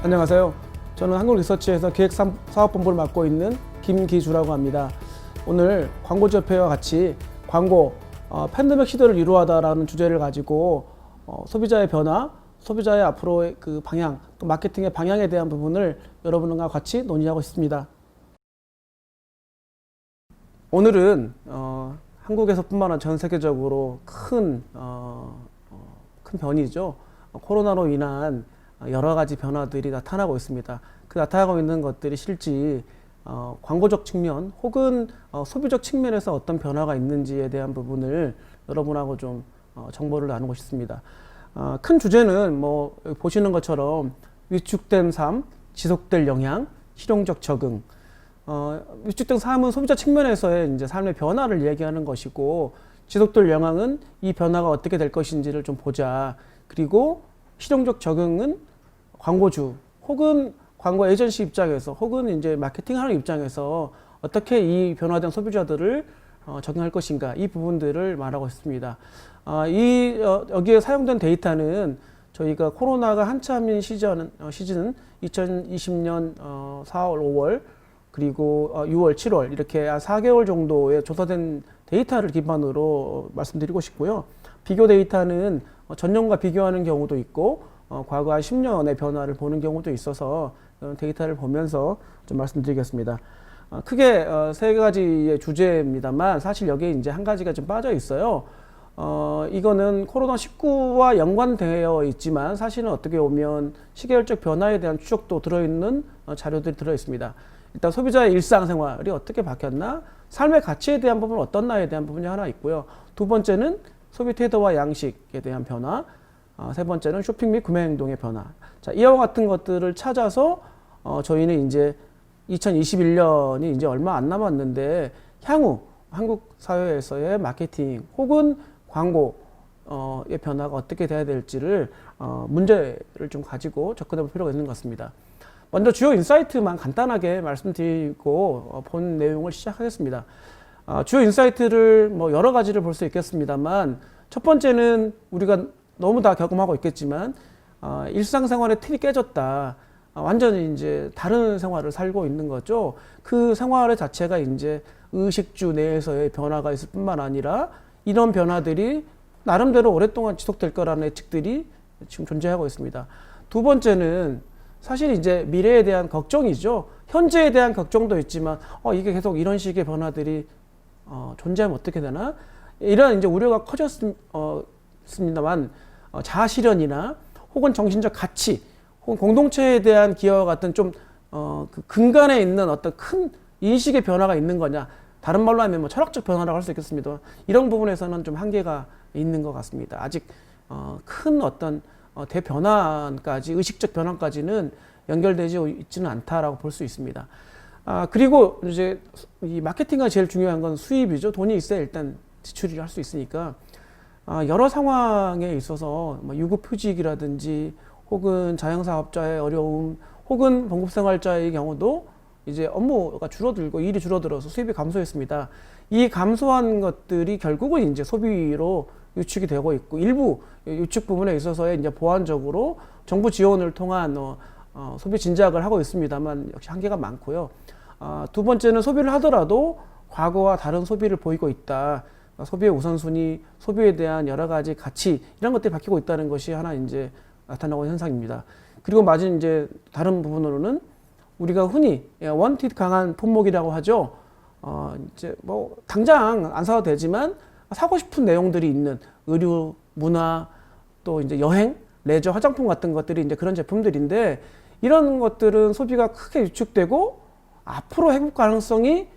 안녕하세요. 저는 한국리서치에서 기획사업본부를 맡고 있는 김기주라고 합니다. 오늘 광고지협회와 같이 광고 팬데믹 시대를 이루어하다라는 주제를 가지고 소비자의 변화, 소비자의 앞으로의 그 방향, 또 마케팅의 방향에 대한 부분을 여러분과 같이 논의하고 있습니다. 오늘은 한국에서뿐만 아니라 전 세계적으로 큰 변이죠. 코로나로 인한 여러 가지 변화들이 나타나고 있습니다. 그 나타나고 있는 것들이 실제 광고적 측면 혹은 소비적 측면에서 어떤 변화가 있는지에 대한 부분을 여러분하고 좀 정보를 나누고 싶습니다. 큰 주제는 뭐 보시는 것처럼 위축된 삶, 지속될 영향, 실용적 적응. 위축된 삶은 소비자 측면에서의 이제 삶의 변화를 얘기하는 것이고, 지속될 영향은 이 변화가 어떻게 될 것인지를 좀 보자. 그리고 실용적 적응은 광고주 혹은 광고 에이전시 입장에서 혹은 이제 마케팅하는 입장에서 어떻게 이 변화된 소비자들을 적용할 것인가, 이 부분들을 말하고 있습니다. 여기에 사용된 데이터는 저희가 코로나가 한참인 시즌은 2020년 4월, 5월 그리고 6월, 7월 이렇게 한 4개월 정도의 조사된 데이터를 기반으로 말씀드리고 싶고요. 비교 데이터는 전년과 비교하는 경우도 있고 과거 한 10년의 변화를 보는 경우도 있어서 데이터를 보면서 좀 말씀드리겠습니다. 크게 세 가지의 주제입니다만 사실 여기에 이제 한 가지가 좀 빠져 있어요. 이거는 코로나19와 연관되어 있지만 사실은 어떻게 보면 시계열적 변화에 대한 추적도 들어있는 자료들이 들어 있습니다. 일단 소비자의 일상생활이 어떻게 바뀌었나, 삶의 가치에 대한 부분은 어떻나에 대한 부분이 하나 있고요. 두 번째는 소비 태도와 양식에 대한 변화, 세 번째는 쇼핑 및 구매 행동의 변화. 자, 이와 같은 것들을 찾아서 저희는 이제 2021년이 이제 얼마 안 남았는데 향후 한국 사회에서의 마케팅 혹은 광고의 변화가 어떻게 돼야 될지를 문제를 좀 가지고 접근해 볼 필요가 있는 것 같습니다. 먼저 주요 인사이트만 간단하게 말씀드리고 본 내용을 시작하겠습니다. 주요 인사이트를 뭐 여러 가지를 볼 수 있겠습니다만, 첫 번째는 우리가 너무 다 경험하고 있겠지만 일상생활의 틀이 깨졌다. 완전히 이제 다른 생활을 살고 있는 거죠. 그 생활의 자체가 이제 의식주 내에서의 변화가 있을 뿐만 아니라 이런 변화들이 나름대로 오랫동안 지속될 거라는 예측들이 지금 존재하고 있습니다. 두 번째는 사실 이제 미래에 대한 걱정이죠. 현재에 대한 걱정도 있지만 이게 계속 이런 식의 변화들이 존재하면 어떻게 되나, 이런 이제 우려가 커졌습니다만 자아 실현이나 혹은 정신적 가치 혹은 공동체에 대한 기여와 같은 좀 그 근간에 있는 어떤 큰 인식의 변화가 있는 거냐, 다른 말로 하면 뭐 철학적 변화라고 할 수 있겠습니다. 이런 부분에서는 좀 한계가 있는 것 같습니다. 아직 큰 어떤 대변화까지, 의식적 변화까지는 연결되지 있지는 않다라고 볼 수 있습니다. 그리고 이제 이 마케팅가 제일 중요한 건 수입이죠. 돈이 있어야 일단 지출을 할 수 있으니까 여러 상황에 있어서 뭐 유급휴직이라든지 혹은 자영사업자의 어려움 혹은 봉급생활자의 경우도 이제 업무가 줄어들고 일이 줄어들어서 수입이 감소했습니다. 이 감소한 것들이 결국은 이제 소비로 유축이 되고 있고, 일부 유축 부분에 있어서의 이제 보완적으로 정부 지원을 통한 소비 진작을 하고 있습니다만 역시 한계가 많고요. 두 번째는 소비를 하더라도 과거와 다른 소비를 보이고 있다. 소비의 우선순위, 소비에 대한 여러 가지 가치, 이런 것들이 바뀌고 있다는 것이 하나 이제 나타나고 있는 현상입니다. 그리고 마진 이제 다른 부분으로는 우리가 흔히 원tit 강한 품목이라고 하죠. 이제 뭐 당장 안 사도 되지만 사고 싶은 내용들이 있는 의류, 문화, 또 이제 여행, 레저, 화장품 같은 것들이 이제 그런 제품들인데, 이런 것들은 소비가 크게 유축되고 앞으로 회복 가능성이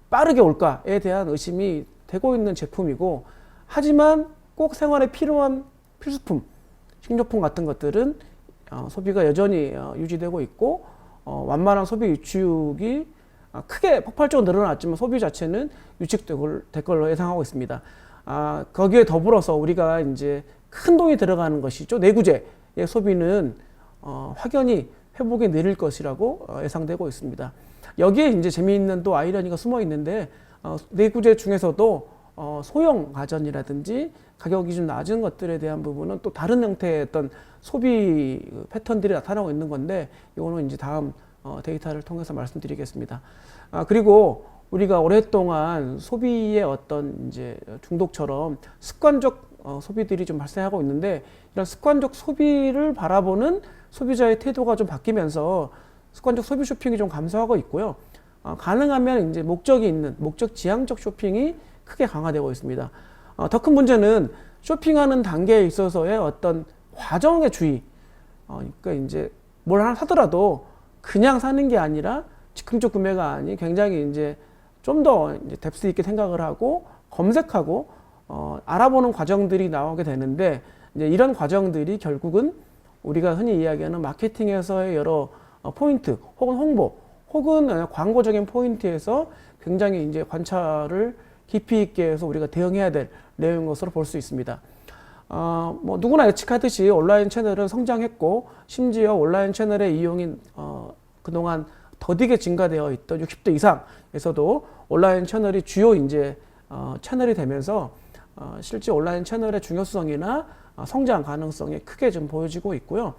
빠르게 올까에 대한 의심이 되고 있는 제품이고, 하지만 꼭 생활에 필요한 필수품, 식료품 같은 것들은 소비가 여전히 유지되고 있고, 완만한 소비 유축이 크게 폭발적으로 늘어났지만 소비 자체는 유축될 걸로 예상하고 있습니다. 거기에 더불어서 우리가 이제 큰 돈이 들어가는 것이죠. 내구재의 소비는 확연히 회복이 느릴 것이라고 예상되고 있습니다. 여기에 이제 재미있는 또 아이러니가 숨어 있는데, 내구재 중에서도 소형 가전이라든지 가격이 좀 낮은 것들에 대한 부분은 또 다른 형태의 어떤 소비 패턴들이 나타나고 있는 건데, 이거는 이제 다음 데이터를 통해서 말씀드리겠습니다. 그리고 우리가 오랫동안 소비의 어떤 이제 중독처럼 습관적 소비들이 좀 발생하고 있는데, 이런 습관적 소비를 바라보는 소비자의 태도가 좀 바뀌면서 습관적 소비 쇼핑이 좀 감소하고 있고요. 가능하면 이제 목적이 있는 목적 지향적 쇼핑이 크게 강화되고 있습니다. 더 큰 문제는 쇼핑하는 단계에 있어서의 어떤 과정의 주의. 그러니까 이제 뭘 하나 사더라도 그냥 사는 게 아니라 즉흥적 구매가 아니 굉장히 이제 좀 더 뎁스 있게 생각을 하고 검색하고 알아보는 과정들이 나오게 되는데, 이제 이런 과정들이 결국은 우리가 흔히 이야기하는 마케팅에서의 여러 포인트 혹은 홍보 혹은 광고적인 포인트에서 굉장히 이제 관찰을 깊이 있게 해서 우리가 대응해야 될 내용인 것으로 볼 수 있습니다. 뭐 누구나 예측하듯이 온라인 채널은 성장했고, 심지어 온라인 채널의 이용이 그동안 더디게 증가되어 있던 60대 이상에서도 온라인 채널이 주요 이제 채널이 되면서 실제 온라인 채널의 중요성이나 성장 가능성이 크게 좀 보여지고 있고요.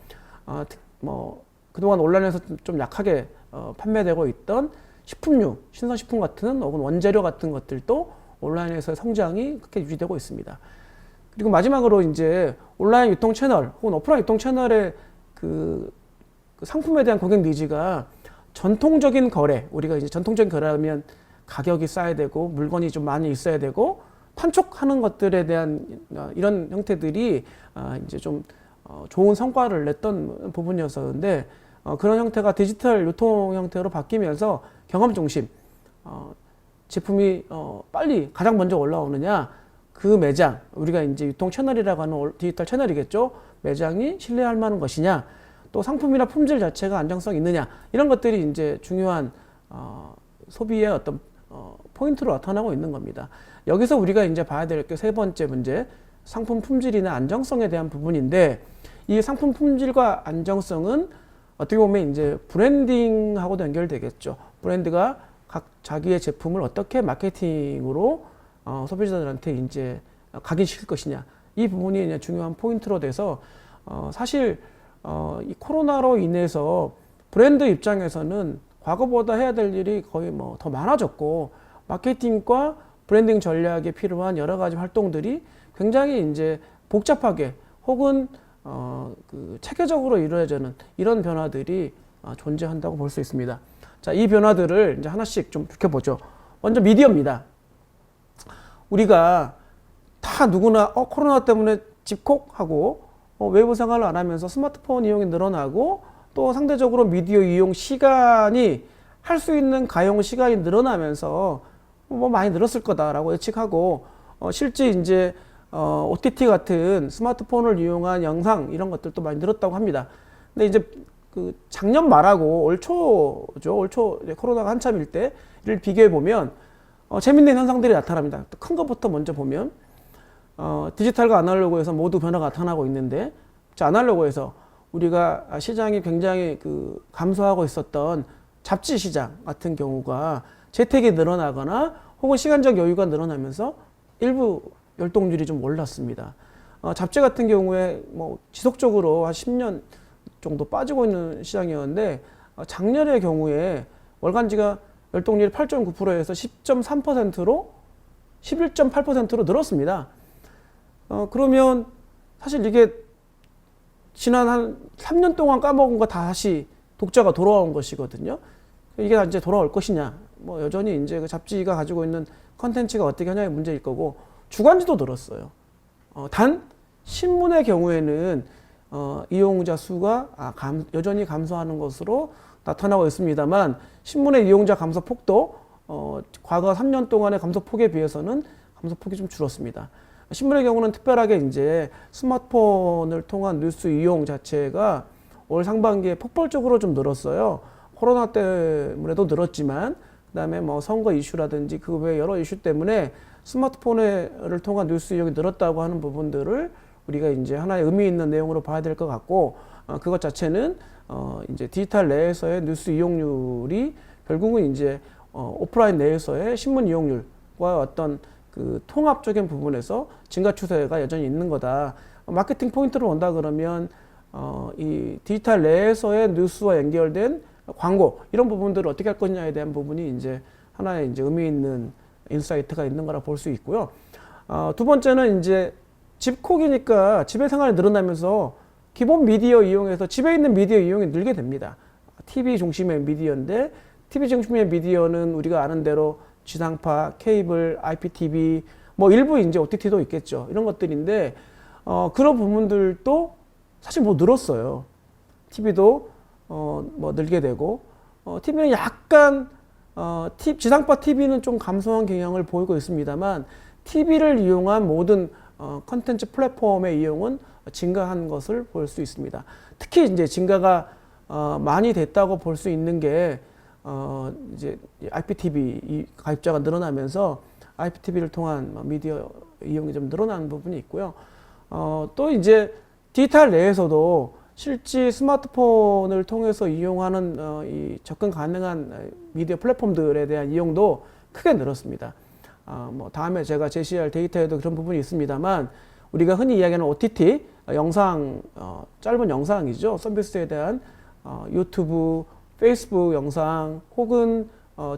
뭐 그동안 온라인에서 좀 약하게 판매되고 있던 식품류, 신선식품 같은 혹은 원재료 같은 것들도 온라인에서의 성장이 크게 유지되고 있습니다. 그리고 마지막으로 이제 온라인 유통 채널 혹은 오프라인 유통 채널의 그 상품에 대한 고객 니즈가 전통적인 거래, 우리가 이제 전통적인 거래하면 가격이 싸야 되고 물건이 좀 많이 있어야 되고 판촉하는 것들에 대한 이런 형태들이 이제 좀 좋은 성과를 냈던 부분이었었는데, 그런 형태가 디지털 유통 형태로 바뀌면서 경험 중심, 제품이 빨리 가장 먼저 올라오느냐, 그 매장, 우리가 이제 유통 채널이라고 하는 디지털 채널이겠죠. 매장이 신뢰할 만한 것이냐, 또 상품이나 품질 자체가 안정성이 있느냐, 이런 것들이 이제 중요한 소비의 어떤 포인트로 나타나고 있는 겁니다. 여기서 우리가 이제 봐야 될 게 세 번째 문제, 상품 품질이나 안정성에 대한 부분인데, 이 상품 품질과 안정성은 어떻게 보면 이제 브랜딩하고도 연결되겠죠. 브랜드가 각 자기의 제품을 어떻게 마케팅으로 소비자들한테 이제 각인시킬 것이냐, 이 부분이 이제 중요한 포인트로 돼서 사실 이 코로나로 인해서 브랜드 입장에서는 과거보다 해야 될 일이 거의 뭐 더 많아졌고, 마케팅과 브랜딩 전략에 필요한 여러 가지 활동들이 굉장히 이제 복잡하게 혹은 그 체계적으로 이루어지는 이런 변화들이 존재한다고 볼 수 있습니다. 자, 이 변화들을 이제 하나씩 좀 지켜보죠. 먼저 미디어입니다. 우리가 다 누구나 코로나 때문에 집콕하고 외부 생활을 안 하면서 스마트폰 이용이 늘어나고, 또 상대적으로 미디어 이용 시간이 할 수 있는 가용 시간이 늘어나면서 뭐 많이 늘었을 거다라고 예측하고, 실제 이제 OTT 같은 스마트폰을 이용한 영상 이런 것들도 많이 늘었다고 합니다. 근데 이제 그 작년 말하고 올 초죠. 올 초 코로나가 한참일 때를 비교해 보면 재밌는 현상들이 나타납니다. 큰 것부터 먼저 보면 디지털과 아날로그에서 모두 변화가 나타나고 있는데, 아날로그에서 우리가 시장이 굉장히 그 감소하고 있었던 잡지 시장 같은 경우가 재택이 늘어나거나 혹은 시간적 여유가 늘어나면서 일부 열동률이 좀 올랐습니다. 잡지 같은 경우에 뭐 지속적으로 한 10년 정도 빠지고 있는 시장이었는데, 작년의 경우에 월간지가 열동률이 8.9%에서 10.3%로 11.8%로 늘었습니다. 그러면 사실 이게 지난 한 3년 동안 까먹은 거 다시 독자가 돌아온 것이거든요. 이게 이제 돌아올 것이냐, 뭐 여전히 이제 그 잡지가 가지고 있는 컨텐츠가 어떻게 하냐의 문제일 거고, 주간지도 늘었어요. 단 신문의 경우에는 이용자 수가 여전히 감소하는 것으로 나타나고 있습니다만, 신문의 이용자 감소 폭도 과거 3년 동안의 감소 폭에 비해서는 감소 폭이 좀 줄었습니다. 신문의 경우는 특별하게 이제 스마트폰을 통한 뉴스 이용 자체가 올 상반기에 폭발적으로 좀 늘었어요. 코로나 때문에도 늘었지만, 그다음에 뭐 선거 이슈라든지 그 외 여러 이슈 때문에 스마트폰을 통한 뉴스 이용이 늘었다고 하는 부분들을 우리가 이제 하나의 의미 있는 내용으로 봐야 될 것 같고, 그것 자체는 이제 디지털 내에서의 뉴스 이용률이 결국은 이제 오프라인 내에서의 신문 이용률과 어떤 그 통합적인 부분에서 증가 추세가 여전히 있는 거다. 마케팅 포인트를 온다 그러면 이 디지털 내에서의 뉴스와 연결된 광고 이런 부분들을 어떻게 할 거냐에 대한 부분이 이제 하나의 이제 의미 있는 인사이트가 있는 거라 볼 수 있고요. 두 번째는 이제 집콕이니까 집에 생활이 늘어나면서 기본 미디어 이용해서 집에 있는 미디어 이용이 늘게 됩니다. TV 중심의 미디어인데 TV 중심의 미디어는 우리가 아는 대로 지상파, 케이블, IPTV, 뭐 일부 이제 OTT도 있겠죠. 이런 것들인데 그런 부분들도 사실 뭐 늘었어요. TV도 뭐 늘게 되고 TV는 약간 지상파 TV는 좀 감소한 경향을 보이고 있습니다만 TV를 이용한 모든 컨텐츠 플랫폼의 이용은 증가한 것을 볼 수 있습니다. 특히 이제 증가가 많이 됐다고 볼 수 있는 게 이제 IPTV 가입자가 늘어나면서 IPTV를 통한 미디어 이용이 좀 늘어나는 부분이 있고요. 또 이제 디지털 내에서도 실제 스마트폰을 통해서 이용하는 이 접근 가능한 미디어 플랫폼들에 대한 이용도 크게 늘었습니다. 뭐 다음에 제가 제시할 데이터에도 그런 부분이 있습니다만 우리가 흔히 이야기하는 OTT 영상 짧은 영상이죠. 서비스에 대한 유튜브, 페이스북 영상 혹은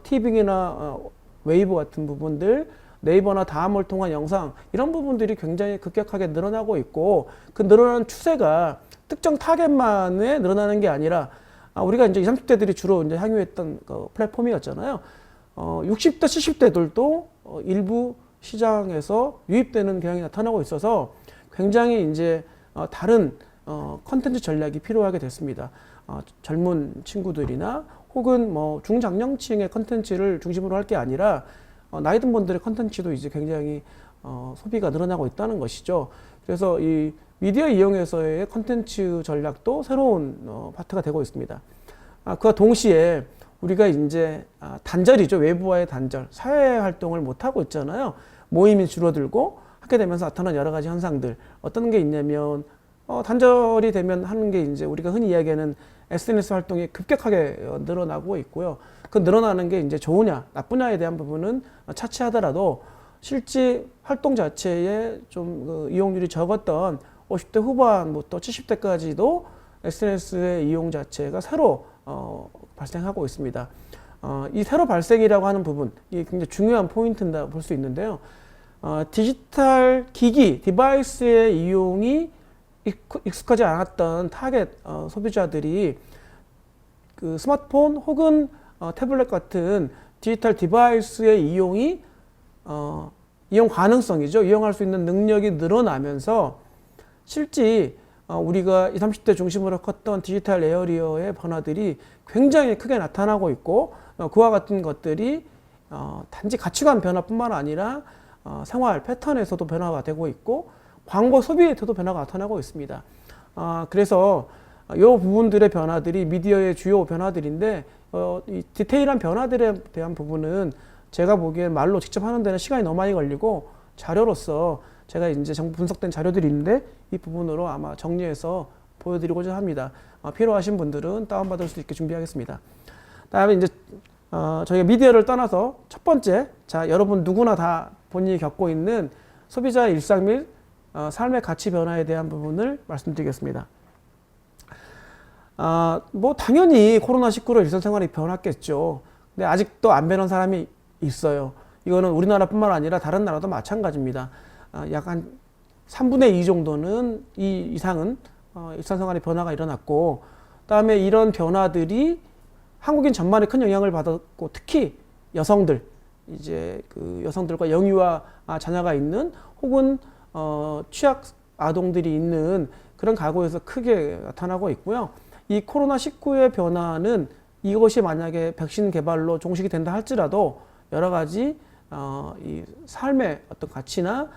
티빙이나 웨이브 같은 부분들 네이버나 다음을 통한 영상 이런 부분들이 굉장히 급격하게 늘어나고 있고 그 늘어나는 추세가 특정 타겟만에 늘어나는 게 아니라 우리가 이제 20, 30대들이 주로 이제 향유했던 그 플랫폼이었잖아요. 60대, 70대들도 일부 시장에서 유입되는 경향이 나타나고 있어서 굉장히 이제 다른 컨텐츠 전략이 필요하게 됐습니다. 젊은 친구들이나 혹은 뭐 중장년층의 컨텐츠를 중심으로 할 게 아니라 나이 든 분들의 컨텐츠도 이제 굉장히 소비가 늘어나고 있다는 것이죠. 그래서 이 미디어 이용해서의 컨텐츠 전략도 새로운 파트가 되고 있습니다. 그와 동시에 우리가 이제 단절이죠. 외부와의 단절, 사회 활동을 못 하고 있잖아요. 모임이 줄어들고 하게 되면서 나타나는 여러 가지 현상들 어떤 게 있냐면 단절이 되면 하는 게 이제 우리가 흔히 이야기하는 SNS 활동이 급격하게 늘어나고 있고요. 그 늘어나는 게 이제 좋으냐 나쁘냐에 대한 부분은 차치하더라도 실제 활동 자체에 좀 그 이용률이 적었던 50대 후반부터 70대까지도 SNS의 이용 자체가 새로 발생하고 있습니다. 이 새로 발생이라고 하는 부분, 이게 굉장히 중요한 포인트다 볼 수 있는데요. 디지털 기기, 디바이스의 이용이 익숙하지 않았던 타겟 소비자들이 그 스마트폰 혹은 태블릿 같은 디지털 디바이스의 이용이 이용 가능성이죠. 이용할 수 있는 능력이 늘어나면서 실제 우리가 20, 30대 중심으로 컸던 디지털 에어리어의 변화들이 굉장히 크게 나타나고 있고 그와 같은 것들이 단지 가치관 변화뿐만 아니라 생활 패턴에서도 변화가 되고 있고 광고 소비에서도 변화가 나타나고 있습니다. 그래서 이 부분들의 변화들이 미디어의 주요 변화들인데 이 디테일한 변화들에 대한 부분은 제가 보기엔 말로 직접 하는 데는 시간이 너무 많이 걸리고 자료로서 제가 이제 전부 분석된 자료들이 있는데 이 부분으로 아마 정리해서 보여드리고자 합니다. 필요하신 분들은 다운받을 수 있게 준비하겠습니다. 다음에 이제 저희가 미디어를 떠나서 첫 번째, 자 여러분 누구나 다 본인이 겪고 있는 소비자의 일상 및 삶의 가치 변화에 대한 부분을 말씀드리겠습니다. 뭐 당연히 코로나19로 일상생활이 변했겠죠. 근데 아직도 안 변한 사람이 있어요. 이거는 우리나라뿐만 아니라 다른 나라도 마찬가지입니다. 약 한 3분의 2 정도는 이 이상은 일상생활의 변화가 일어났고, 그다음에 이런 변화들이 한국인 전반에 큰 영향을 받았고, 특히 여성들, 이제 그 여성들과 영유아 자녀가 있는 혹은 취약 아동들이 있는 그런 가구에서 크게 나타나고 있고요. 이 코로나19의 변화는 이것이 만약에 백신 개발로 종식이 된다 할지라도 여러 가지 이 삶의 어떤 가치나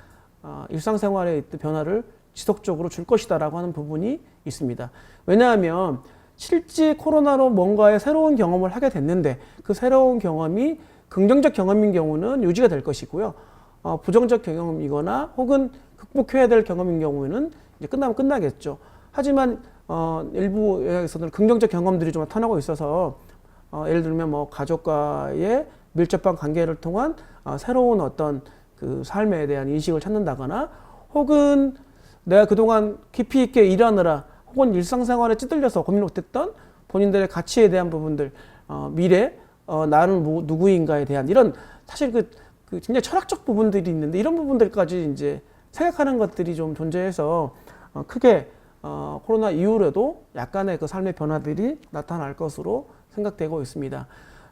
일상생활의 변화를 지속적으로 줄 것이다라고 하는 부분이 있습니다. 왜냐하면 실제 코로나로 뭔가의 새로운 경험을 하게 됐는데 그 새로운 경험이 긍정적 경험인 경우는 유지가 될 것이고요. 부정적 경험이거나 혹은 극복해야 될 경험인 경우에는 이제 끝나면 끝나겠죠. 하지만 일부에서는 긍정적 경험들이 좀 나타나고 있어서 예를 들면 뭐 가족과의 밀접한 관계를 통한 새로운 어떤 그 삶에 대한 인식을 찾는다거나 혹은 내가 그동안 깊이 있게 일하느라 혹은 일상생활에 찌들려서 고민 못했던 본인들의 가치에 대한 부분들, 미래, 나는 누구인가에 대한 이런 사실 그 굉장히 철학적 부분들이 있는데 이런 부분들까지 이제 생각하는 것들이 좀 존재해서 크게 코로나 이후로도 약간의 그 삶의 변화들이 나타날 것으로 생각되고 있습니다.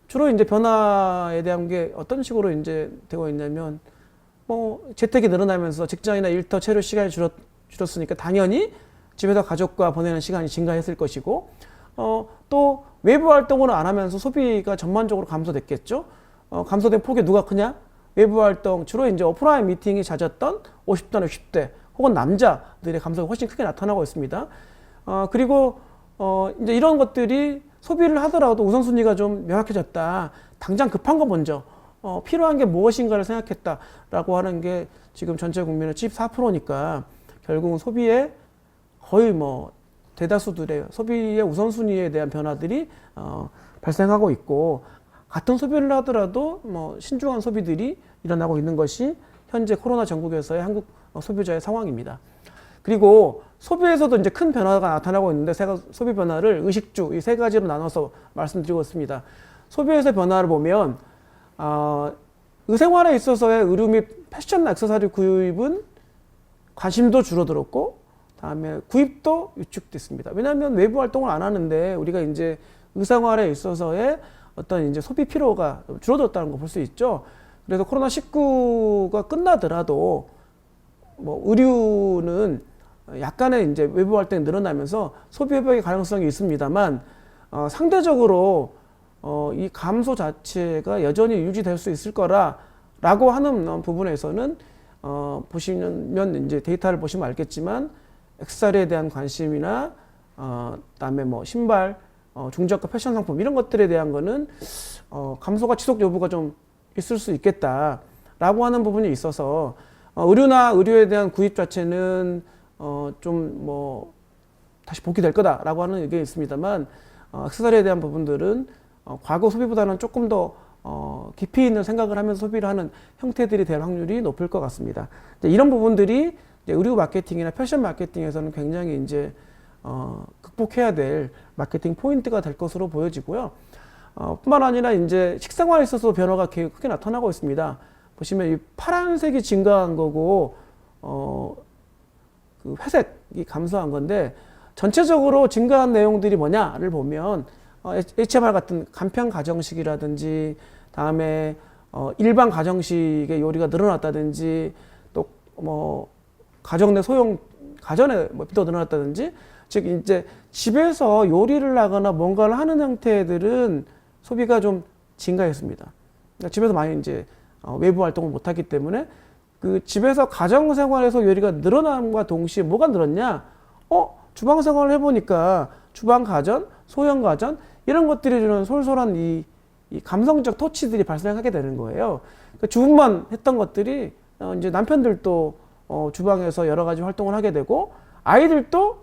주로 이제 변화에 대한 게 어떤 식으로 이제 되고 있냐면 재택이 늘어나면서 직장이나 일터 체류 시간이 줄었으니까 당연히 집에서 가족과 보내는 시간이 증가했을 것이고 또 외부 활동을 안 하면서 소비가 전반적으로 감소됐겠죠. 감소된 폭이 누가 크냐? 외부 활동 주로 이제 오프라인 미팅이 잦았던 50대나 60대 혹은 남자들의 감소가 훨씬 크게 나타나고 있습니다. 그리고 이제 이런 것들이 소비를 하더라도 우선순위가 좀 명확해졌다. 당장 급한 거 먼저 필요한 게 무엇인가를 생각했다라고 하는 게 지금 전체 국민의 74%니까 결국은 소비에 거의 대다수들의 소비의 우선순위에 대한 변화들이 발생하고 있고 같은 소비를 하더라도 신중한 소비들이 일어나고 있는 것이 현재 코로나 전국에서의 한국 소비자의 상황입니다. 그리고 소비에서도 이제 큰 변화가 나타나고 있는데 제가 소비 변화를 의식주 이 세 가지로 나눠서 말씀드리고 있습니다. 소비에서 변화를 보면 의생활에 있어서의 의류 및 패션 액세서리 구입은 관심도 줄어들었고 다음에 구입도 위축됐습니다. 왜냐하면 외부 활동을 안 하는데 우리가 이제 의생활에 있어서의 어떤 이제 소비 피로가 줄어들었다는 거 볼 수 있죠. 그래서 코로나19가 끝나더라도 의류는 약간의 이제 외부 활동이 늘어나면서 소비 회복의 가능성이 있습니다만 상대적으로 이 감소 자체가 여전히 유지될 수 있을 거라고 하는 부분에서는 보시면 이제 데이터를 보시면 알겠지만 액세서리에 대한 관심이나 그다음에 신발, 중저가 패션 상품 이런 것들에 대한 거는 감소가 지속 여부가 좀 있을 수 있겠다라고 하는 부분이 있어서 의류나 의류에 대한 구입 자체는 다시 복귀될 거다라고 하는 의견이 있습니다만 액세서리에 대한 부분들은 과거 소비보다는 조금 더 깊이 있는 생각을 하면서 소비를 하는 형태들이 될 확률이 높을 것 같습니다. 이런 부분들이 이제 의류 마케팅이나 패션 마케팅에서는 굉장히 이제 극복해야 될 마케팅 포인트가 될 것으로 보여지고요. 뿐만 아니라 이제 식생활에 있어서 변화가 크게 나타나고 있습니다. 보시면 이 파란색이 증가한 거고 그 회색이 감소한 건데 전체적으로 증가한 내용들이 뭐냐를 보면 HMR 같은 간편 가정식이라든지 다음에 일반 가정식의 요리가 늘어났다든지 또 가정 내 소형 가전에 비도 늘어났다든지 즉 이제 집에서 요리를 하거나 뭔가를 하는 형태들은 소비가 좀 증가했습니다. 그러니까 집에서 많이 이제 외부 활동을 못하기 때문에 그 집에서 가정 생활에서 요리가 늘어남과 동시에 뭐가 늘었냐? 주방 생활을 해보니까 주방 가전, 소형 가전 이런 것들이 주는 솔솔한 이 감성적 터치들이 발생하게 되는 거예요. 그러니까 주부만 했던 것들이 이제 남편들도 주방에서 여러 가지 활동을 하게 되고 아이들도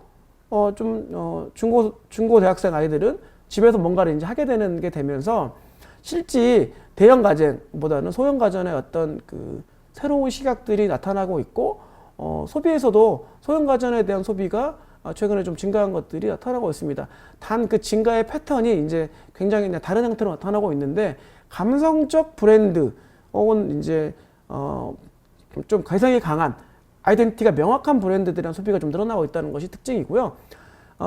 중고 대학생 아이들은 집에서 뭔가를 이제 하게 되는 게 되면서 실제 대형 가전보다는 소형 가전의 어떤 그 새로운 시각들이 나타나고 있고 소비에서도 소형 가전에 대한 소비가 최근에 좀 증가한 것들이 나타나고 있습니다. 단 그 증가의 패턴이 이제 굉장히 다른 형태로 나타나고 있는데 감성적 브랜드 혹은 이제 좀 개성이 강한 아이덴티티가 명확한 브랜드들이란 소비가 좀 늘어나고 있다는 것이 특징이고요.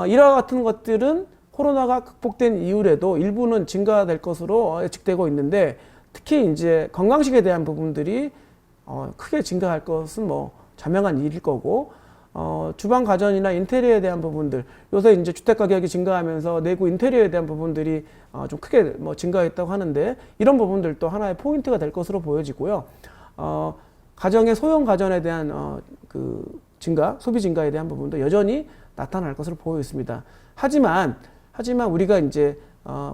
이와 같은 것들은 코로나가 극복된 이후에도 일부는 증가될 것으로 예측되고 있는데 특히 이제 건강식에 대한 부분들이 크게 증가할 것은 자명한 일일 거고 주방 가전이나 인테리어에 대한 부분들 요새 이제 주택 가격이 증가하면서 내구 인테리어에 대한 부분들이 좀 크게 증가했다고 하는데 이런 부분들도 하나의 포인트가 될 것으로 보여지고요. 가정의 소형 가전에 대한 그 증가, 소비 증가에 대한 부분도 여전히 나타날 것으로 보여 있습니다. 하지만 우리가 이제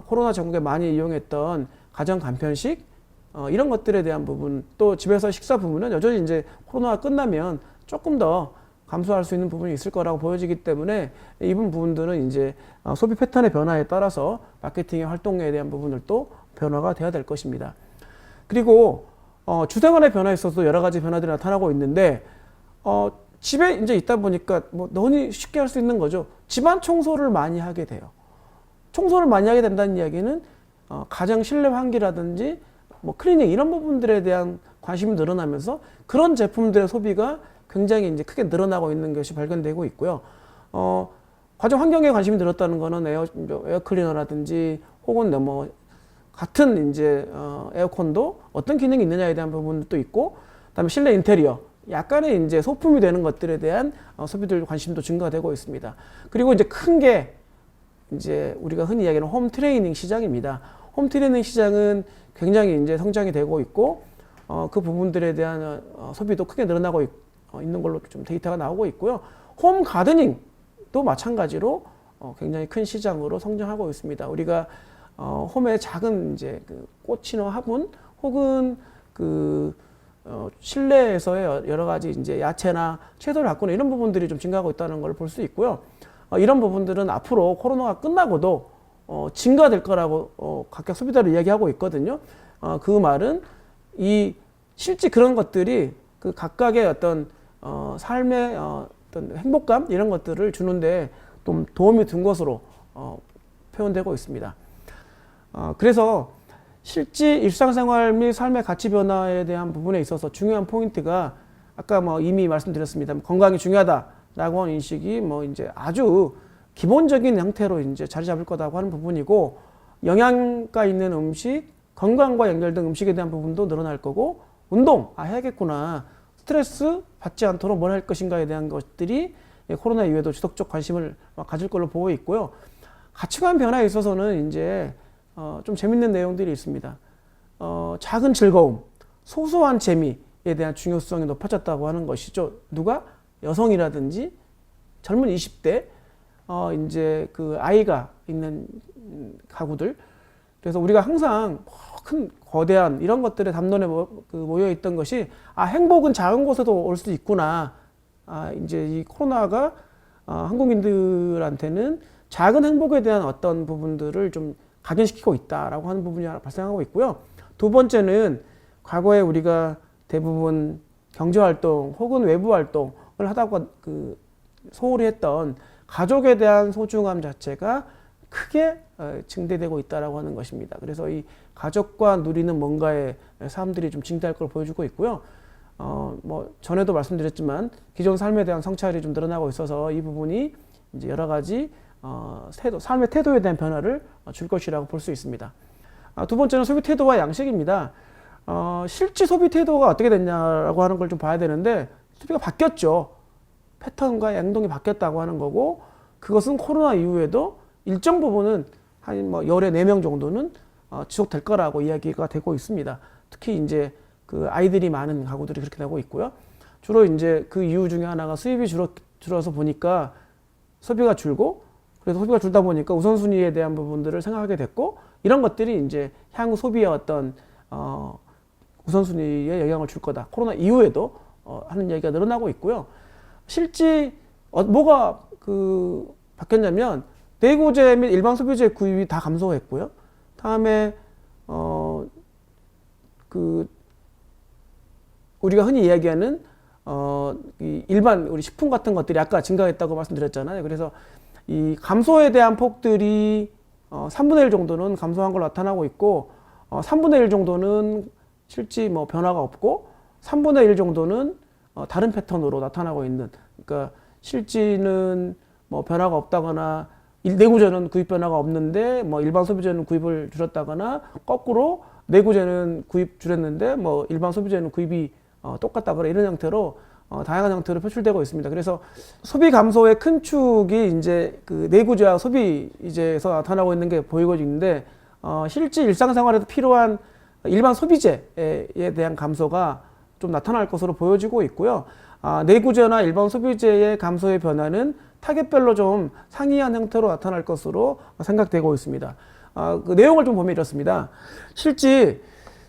코로나 전국에 많이 이용했던 가정 간편식 이런 것들에 대한 부분 또 집에서 식사 부분은 여전히 이제 코로나가 끝나면 조금 더 감소할 수 있는 부분이 있을 거라고 보여지기 때문에 이 부분들은 이제 소비 패턴의 변화에 따라서 마케팅의 활동에 대한 부분들도 변화가 돼야 될 것입니다. 그리고 주생활의 변화에 있어서 여러 가지 변화들이 나타나고 있는데, 집에 이제 있다 보니까 뭐 너무 쉽게 할 수 있는 거죠. 집안 청소를 많이 하게 돼요. 청소를 많이 하게 된다는 이야기는 가정 실내 환기라든지 뭐 클리닝 이런 부분들에 대한 관심이 늘어나면서 그런 제품들의 소비가 굉장히 이제 크게 늘어나고 있는 것이 발견되고 있고요. 가정 환경에 관심이 늘었다는 거는 에어 클리너라든지 혹은 뭐 같은 이제 에어컨도 어떤 기능이 있느냐에 대한 부분도 있고, 그다음에 실내 인테리어 약간의 이제 소품이 되는 것들에 대한 소비들 관심도 증가되고 있습니다. 그리고 이제 큰 게 이제 우리가 흔히 이야기하는 홈 트레이닝 시장입니다. 홈 트레이닝 시장은 굉장히 이제 성장이 되고 있고, 그 부분들에 대한 소비도 크게 늘어나고 있는 걸로 좀 데이터가 나오고 있고요. 홈 가드닝도 마찬가지로 굉장히 큰 시장으로 성장하고 있습니다. 우리가 홈에 작은 이제 그 꽃이나 화분 혹은 그 실내에서의 여러 가지 이제 야채나 채소를 가꾸는 이런 부분들이 좀 증가하고 있다는 걸 볼 수 있고요. 이런 부분들은 앞으로 코로나가 끝나고도 증가될 거라고 각각 소비자를 이야기하고 있거든요. 그 말은 실제 그런 것들이 그 각각의 어떤 삶의 어떤 행복감 이런 것들을 주는데 좀 도움이 된 것으로 표현되고 있습니다. 그래서 실제 일상생활 및 삶의 가치 변화에 대한 부분에 있어서 중요한 포인트가 아까 뭐 이미 말씀드렸습니다. 건강이 중요하다라고 하는 인식이 뭐 이제 아주 기본적인 형태로 이제 자리 잡을 거라고 하는 부분이고, 영양가 있는 음식, 건강과 연결된 음식에 대한 부분도 늘어날 거고, 운동, 해야겠구나, 스트레스 받지 않도록 뭘 할 것인가에 대한 것들이 코로나 이후에도 지속적 관심을 가질 걸로 보고 있고요. 가치관 변화에 있어서는 이제 좀 재밌는 내용들이 있습니다. 작은 즐거움, 소소한 재미에 대한 중요성이 높아졌다고 하는 것이죠. 누가? 여성이라든지 젊은 20대, 이제 그 아이가 있는 가구들. 그래서 우리가 항상 큰 거대한 이런 것들에 담론에 모여 있던 것이 행복은 작은 곳에도 올 수 있구나. 이제 이 코로나가 한국인들한테는 작은 행복에 대한 어떤 부분들을 좀 각인시키고 있다라고 하는 부분이 발생하고 있고요. 두 번째는 과거에 우리가 대부분 경제활동 혹은 외부활동을 하다가 소홀히 했던 가족에 대한 소중함 자체가 크게 증대되고 있다라고 하는 것입니다. 그래서 이 가족과 누리는 뭔가의 사람들이 좀 증대할 걸 보여주고 있고요. 뭐 전에도 말씀드렸지만 기존 삶에 대한 성찰이 좀 늘어나고 있어서 이 부분이 이제 여러 가지 삶의 태도에 대한 변화를 줄 것이라고 볼 수 있습니다. 두 번째는 소비 태도와 양식입니다. 실제 소비 태도가 어떻게 됐냐라고 하는 걸 좀 봐야 되는데, 소비가 바뀌었죠. 패턴과 행동이 바뀌었다고 하는 거고, 그것은 코로나 이후에도 일정 부분은 한 뭐 열에 4명 정도는 지속될 거라고 이야기가 되고 있습니다. 특히 이제 그 아이들이 많은 가구들이 그렇게 되고 있고요. 주로 이제 그 이유 중에 하나가 수입이 줄어서 보니까 소비가 줄고, 그래서 소비가 줄다 보니까 우선순위에 대한 부분들을 생각하게 됐고, 이런 것들이 이제 향후 소비의 어떤 우선순위에 영향을 줄 거다. 코로나 이후에도 하는 얘기가 늘어나고 있고요. 실제 뭐가 바뀌었냐면 내구재 및 일반 소비재 구입이 다 감소했고요. 다음에 우리가 흔히 이야기하는 이 일반 우리 식품 같은 것들이 아까 증가했다고 말씀드렸잖아요. 그래서 이 감소에 대한 폭들이 3분의 1 정도는 감소한 걸로 나타나고 있고, 3분의 1 정도는 실제 뭐 변화가 없고, 3분의 1 정도는 다른 패턴으로 나타나고 있는, 그러니까 실제는 뭐 변화가 없다거나 내구재는 구입 변화가 없는데 뭐 일반 소비재는 구입을 줄였다거나, 거꾸로 내구재는 구입 줄였는데 뭐 일반 소비재는 구입이 똑같다거나, 이런 형태로 다양한 형태로 표출되고 있습니다. 그래서 소비 감소의 큰 축이 이제 그 내구재와 소비재에서 나타나고 있는 게 보이고 있는데, 실제 일상생활에도 필요한 일반 소비재에 대한 감소가 좀 나타날 것으로 보여지고 있고요. 내구재나 일반 소비재의 감소의 변화는 타겟별로 좀 상이한 형태로 나타날 것으로 생각되고 있습니다. 그 내용을 좀 보면 이렇습니다. 실제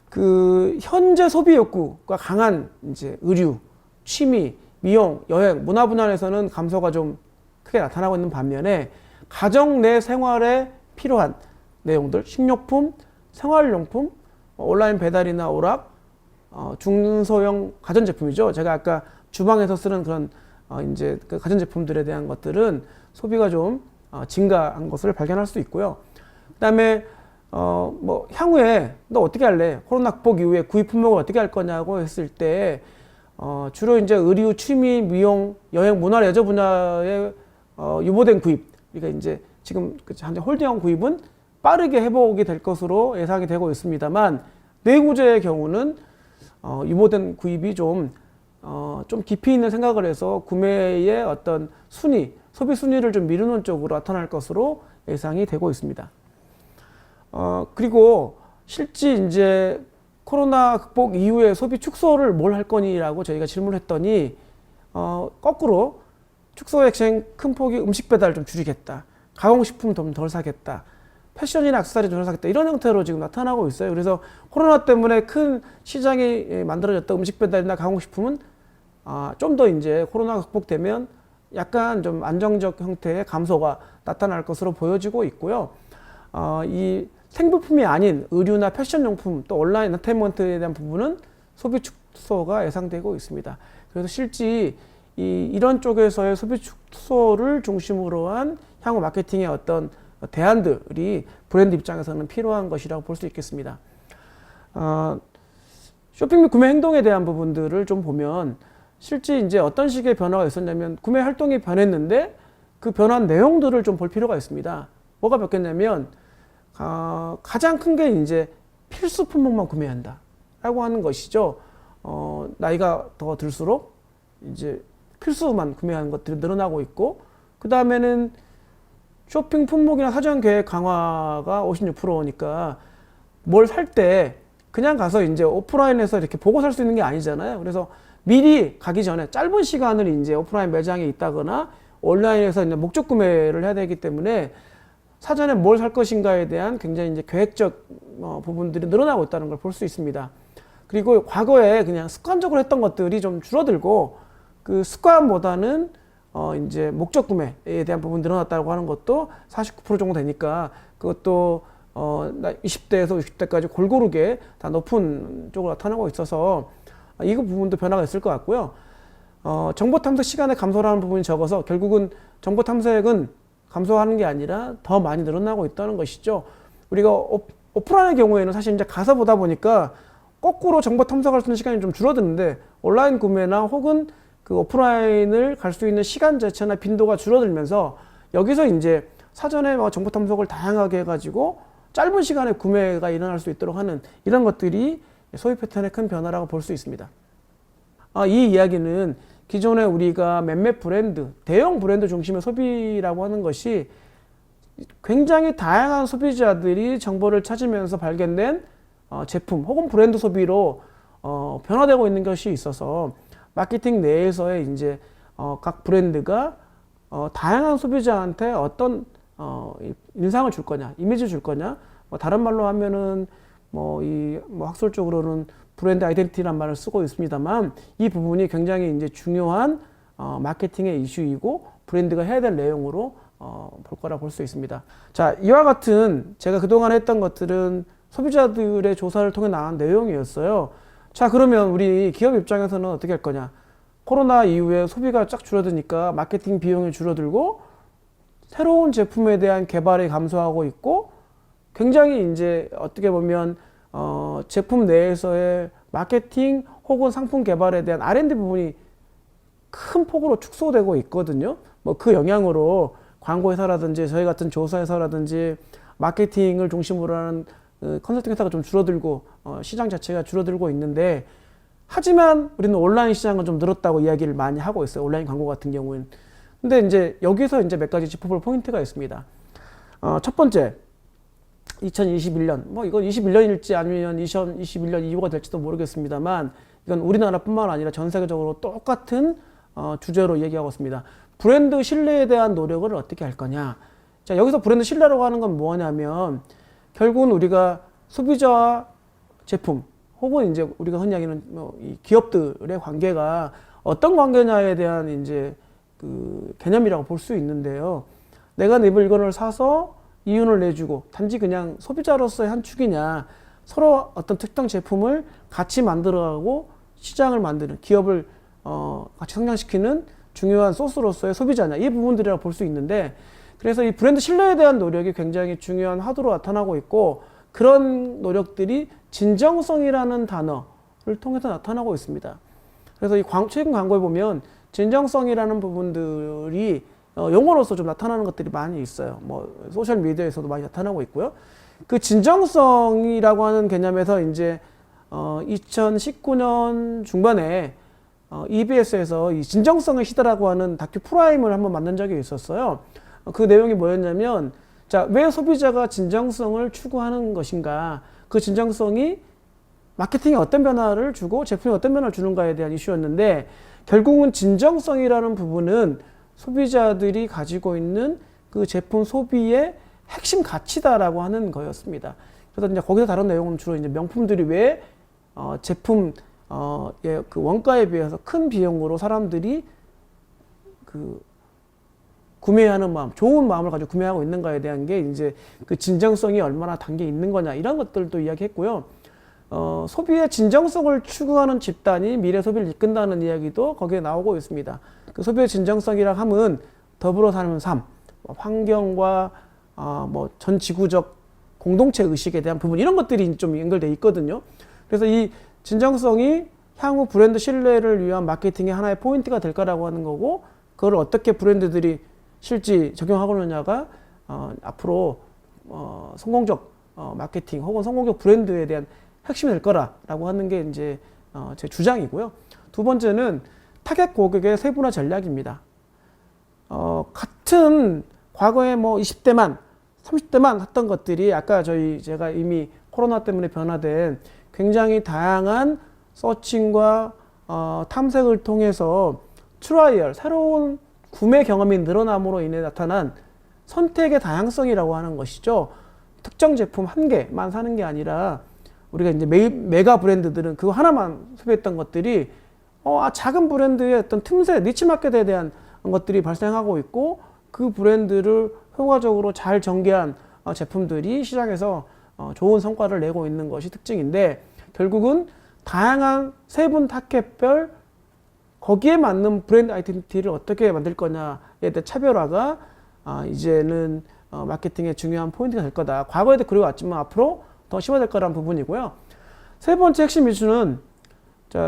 그 현재 소비 욕구가 강한 이제 의류, 취미, 미용, 여행, 문화 분야에서는 감소가 좀 크게 나타나고 있는 반면에, 가정 내 생활에 필요한 내용들, 식료품, 생활용품, 온라인 배달이나 오락, 중소형 가전제품이죠. 제가 아까 주방에서 쓰는 그런 이제 그 가전제품들에 대한 것들은 소비가 좀 증가한 것을 발견할 수 있고요. 그다음에 뭐 향후에 너 어떻게 할래? 코로나 극복 이후에 구입 품목을 어떻게 할 거냐고 했을 때 주로 이제 의류, 취미, 미용, 여행, 문화, 레저 분야에 유보된 구입. 그러니까 이제 지금 현재 홀딩형 구입은 빠르게 회복이 될 것으로 예상이 되고 있습니다만 내구재의 경우는 유보된 구입이 좀 깊이 있는 생각을 해서 구매의 어떤 순위, 소비 순위를 좀 미루는 쪽으로 나타날 것으로 예상이 되고 있습니다. 그리고 실제 이제 코로나 극복 이후에 소비 축소를 뭘 할 거니라고 저희가 질문을 했더니 거꾸로 축소 액션 큰 폭이 음식 배달 좀 줄이겠다. 가공식품 좀 덜 사겠다. 패션이나 액세서리 좀 덜 사겠다. 이런 형태로 지금 나타나고 있어요. 그래서 코로나 때문에 큰 시장이 만들어졌던 음식 배달이나 가공식품은 좀 더 이제 코로나 극복되면 약간 좀 안정적 형태의 감소가 나타날 것으로 보여지고 있고요. 이 생부품이 아닌 의류나 패션용품 또 온라인 엔터테인먼트에 대한 부분은 소비 축소가 예상되고 있습니다. 그래서 실제 이런 쪽에서의 소비 축소를 중심으로 한 향후 마케팅의 어떤 대안들이 브랜드 입장에서는 필요한 것이라고 볼 수 있겠습니다. 쇼핑 및 구매 행동에 대한 부분들을 좀 보면 실제 이제 어떤 식의 변화가 있었냐면 구매 활동이 변했는데 그 변한 내용들을 좀 볼 필요가 있습니다. 뭐가 바뀌었냐면 가장 큰 게 이제 필수 품목만 구매한다 라고 하는 것이죠. 나이가 더 들수록 이제 필수만 구매하는 것들이 늘어나고 있고 그 다음에는 쇼핑 품목이나 사전 계획 강화가 56%니까 뭘 살 때 그냥 가서 이제 오프라인에서 이렇게 보고 살 수 있는 게 아니잖아요. 그래서 미리 가기 전에 짧은 시간을 이제 오프라인 매장에 있다거나 온라인에서 이제 목적 구매를 해야 되기 때문에 사전에 뭘 살 것인가에 대한 굉장히 이제 계획적 부분들이 늘어나고 있다는 걸 볼 수 있습니다. 그리고 과거에 그냥 습관적으로 했던 것들이 좀 줄어들고 그 습관보다는 이제 목적 구매에 대한 부분이 늘어났다고 하는 것도 49% 정도 되니까 그것도 20대에서 60대까지 골고루게 다 높은 쪽으로 나타나고 있어서 이 부분도 변화가 있을 것 같고요. 정보 탐색 시간의 감소라는 부분이 적어서 결국은 정보 탐색은 감소하는 게 아니라 더 많이 늘어나고 있다는 것이죠. 우리가 오프라인의 경우에는 사실 이제 가서 보다 보니까 거꾸로 정보 탐색할 수 있는 시간이 좀 줄어드는데 온라인 구매나 혹은 그 오프라인을 갈 수 있는 시간 자체나 빈도가 줄어들면서 여기서 이제 사전에 정보 탐색을 다양하게 해가지고 짧은 시간에 구매가 일어날 수 있도록 하는 이런 것들이 소비 패턴의 큰 변화라고 볼 수 있습니다. 이 이야기는 기존에 우리가 몇몇 브랜드, 대형 브랜드 중심의 소비라고 하는 것이 굉장히 다양한 소비자들이 정보를 찾으면서 발견된 제품 혹은 브랜드 소비로 변화되고 있는 것이 있어서 마케팅 내에서의 이제 각 브랜드가 다양한 소비자한테 어떤 인상을 줄 거냐, 이미지를 줄 거냐, 다른 말로 하면은 학술적으로는 브랜드 아이덴티티란 말을 쓰고 있습니다만 이 부분이 굉장히 이제 중요한 마케팅의 이슈이고 브랜드가 해야 될 내용으로 볼 거라 볼 수 있습니다. 자, 이와 같은 제가 그동안 했던 것들은 소비자들의 조사를 통해 나온 내용이었어요. 자, 그러면 우리 기업 입장에서는 어떻게 할 거냐? 코로나 이후에 소비가 쫙 줄어드니까 마케팅 비용이 줄어들고 새로운 제품에 대한 개발이 감소하고 있고 굉장히 이제 어떻게 보면 제품 내에서의 마케팅 혹은 상품 개발에 대한 R&D 부분이 큰 폭으로 축소되고 있거든요. 그 영향으로 광고회사라든지 저희 같은 조사회사라든지 마케팅을 중심으로 하는 컨설팅 회사가 좀 줄어들고 시장 자체가 줄어들고 있는데 하지만 우리는 온라인 시장은 좀 늘었다고 이야기를 많이 하고 있어요. 온라인 광고 같은 경우는. 근데 이제 여기서 이제 몇 가지 짚어볼 포인트가 있습니다. 첫 번째, 2021년, 이건 21년일지 아니면 2021년 이후가 될지도 모르겠습니다만 이건 우리나라뿐만 아니라 전 세계적으로 똑같은 주제로 얘기하고 있습니다. 브랜드 신뢰에 대한 노력을 어떻게 할 거냐. 자, 여기서 브랜드 신뢰라고 하는 건 뭐냐면 결국은 우리가 소비자와 제품 혹은 이제 우리가 흔히 얘기하는 이 기업들의 관계가 어떤 관계냐에 대한 이제 그 개념이라고 볼 수 있는데요. 내가 내 물건을 사서 이윤을 내주고 단지 그냥 소비자로서의 한 축이냐, 서로 어떤 특정 제품을 같이 만들어가고 시장을 만드는 기업을 같이 성장시키는 중요한 소스로서의 소비자냐 이 부분들이라고 볼 수 있는데 그래서 이 브랜드 신뢰에 대한 노력이 굉장히 중요한 화두로 나타나고 있고 그런 노력들이 진정성이라는 단어를 통해서 나타나고 있습니다. 그래서 이 최근 광고에 보면 진정성이라는 부분들이 용어로서 좀 나타나는 것들이 많이 있어요. 뭐 소셜 미디어에서도 많이 나타나고 있고요. 그 진정성이라고 하는 개념에서 이제 2019년 중반에 EBS에서 이 진정성의 시대라고 하는 다큐 프라임을 한번 만든 적이 있었어요. 그 내용이 뭐였냐면 자, 왜 소비자가 진정성을 추구하는 것인가? 그 진정성이 마케팅에 어떤 변화를 주고 제품에 어떤 변화를 주는가에 대한 이슈였는데 결국은 진정성이라는 부분은 소비자들이 가지고 있는 그 제품 소비의 핵심 가치다라고 하는 거였습니다. 그래서 이제 거기서 다룬 내용은 주로 이제 명품들이 왜 제품 그 원가에 비해서 큰 비용으로 사람들이 그 구매하는 마음, 좋은 마음을 가지고 구매하고 있는가에 대한 게 이제 그 진정성이 얼마나 담겨 있는 거냐 이런 것들도 이야기했고요. 소비의 진정성을 추구하는 집단이 미래 소비를 이끈다는 이야기도 거기에 나오고 있습니다. 그 소비의 진정성이라 함은 더불어 사는 삶, 환경과 뭐 전 지구적 공동체 의식에 대한 부분 이런 것들이 좀 연결돼 있거든요. 그래서 이 진정성이 향후 브랜드 신뢰를 위한 마케팅의 하나의 포인트가 될 거라고 하는 거고 그걸 어떻게 브랜드들이 실제 적용하고느냐가 앞으로 성공적 마케팅 혹은 성공적 브랜드에 대한 핵심이 될 거라고 하는 게 이제 제 주장이고요. 두 번째는 타겟 고객의 세분화 전략입니다. 같은 과거에 뭐 20대만 30대만 했던 것들이 아까 제가 이미 코로나 때문에 변화된 굉장히 다양한 서칭과 탐색을 통해서 트라이얼, 새로운 구매 경험이 늘어남으로 인해 나타난 선택의 다양성이라고 하는 것이죠. 특정 제품 한 개만 사는 게 아니라 우리가 이제 메가 브랜드들은 그거 하나만 소비했던 것들이 작은 브랜드의 어떤 틈새, 니치 마켓에 대한 것들이 발생하고 있고 그 브랜드를 효과적으로 잘 전개한 제품들이 시장에서 좋은 성과를 내고 있는 것이 특징인데 결국은 다양한 세분 타겟별 거기에 맞는 브랜드 아이덴티티를 어떻게 만들 거냐에 대한 차별화가 이제는 마케팅의 중요한 포인트가 될 거다. 과거에도 그래왔지만 앞으로 더 심화될 거라는 부분이고요. 세 번째 핵심 이슈는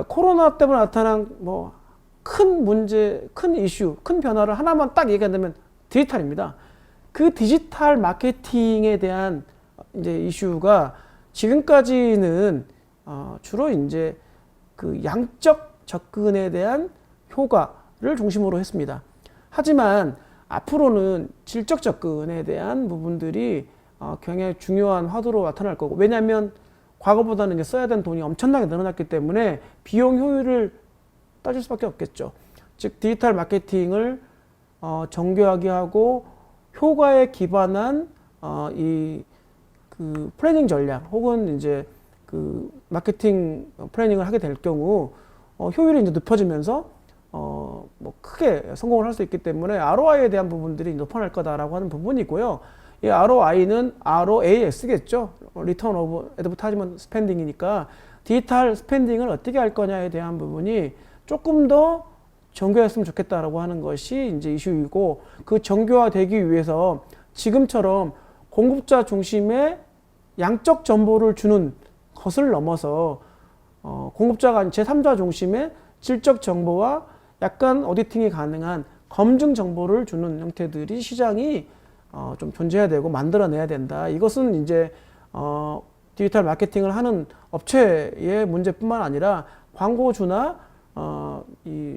코로나 때문에 나타난 뭐 큰 문제, 큰 이슈, 큰 변화를 하나만 딱 얘기한다면 디지털입니다. 그 디지털 마케팅에 대한 이제 이슈가 지금까지는 주로 이제 그 양적 접근에 대한 효과를 중심으로 했습니다. 하지만 앞으로는 질적 접근에 대한 부분들이 굉장히 중요한 화두로 나타날 거고 왜냐하면 과거보다는 이제 써야 되는 돈이 엄청나게 늘어났기 때문에 비용 효율을 따질 수밖에 없겠죠. 즉 디지털 마케팅을 정교하게 하고 효과에 기반한 그 플래닝 전략 혹은 이제 그 마케팅 플래닝을 하게 될 경우 효율이 이제 높아지면서 뭐 크게 성공을 할 수 있기 때문에 ROI에 대한 부분들이 높아날 거다라고 하는 부분이고요. 이 ROI는 ROAS겠죠. Return of Advertisement Spending이니까 디지털 스펜딩을 어떻게 할 거냐에 대한 부분이 조금 더 정교했으면 좋겠다라고 하는 것이 이제 이슈이고 그 정교화되기 위해서 지금처럼 공급자 중심의 양적 정보를 주는 것을 넘어서 공급자가 아닌 제3자 중심의 질적 정보와 약간 오디팅이 가능한 검증 정보를 주는 형태들이 시장이 좀 존재해야 되고 만들어내야 된다. 이것은 이제 디지털 마케팅을 하는 업체의 문제뿐만 아니라 광고주나 이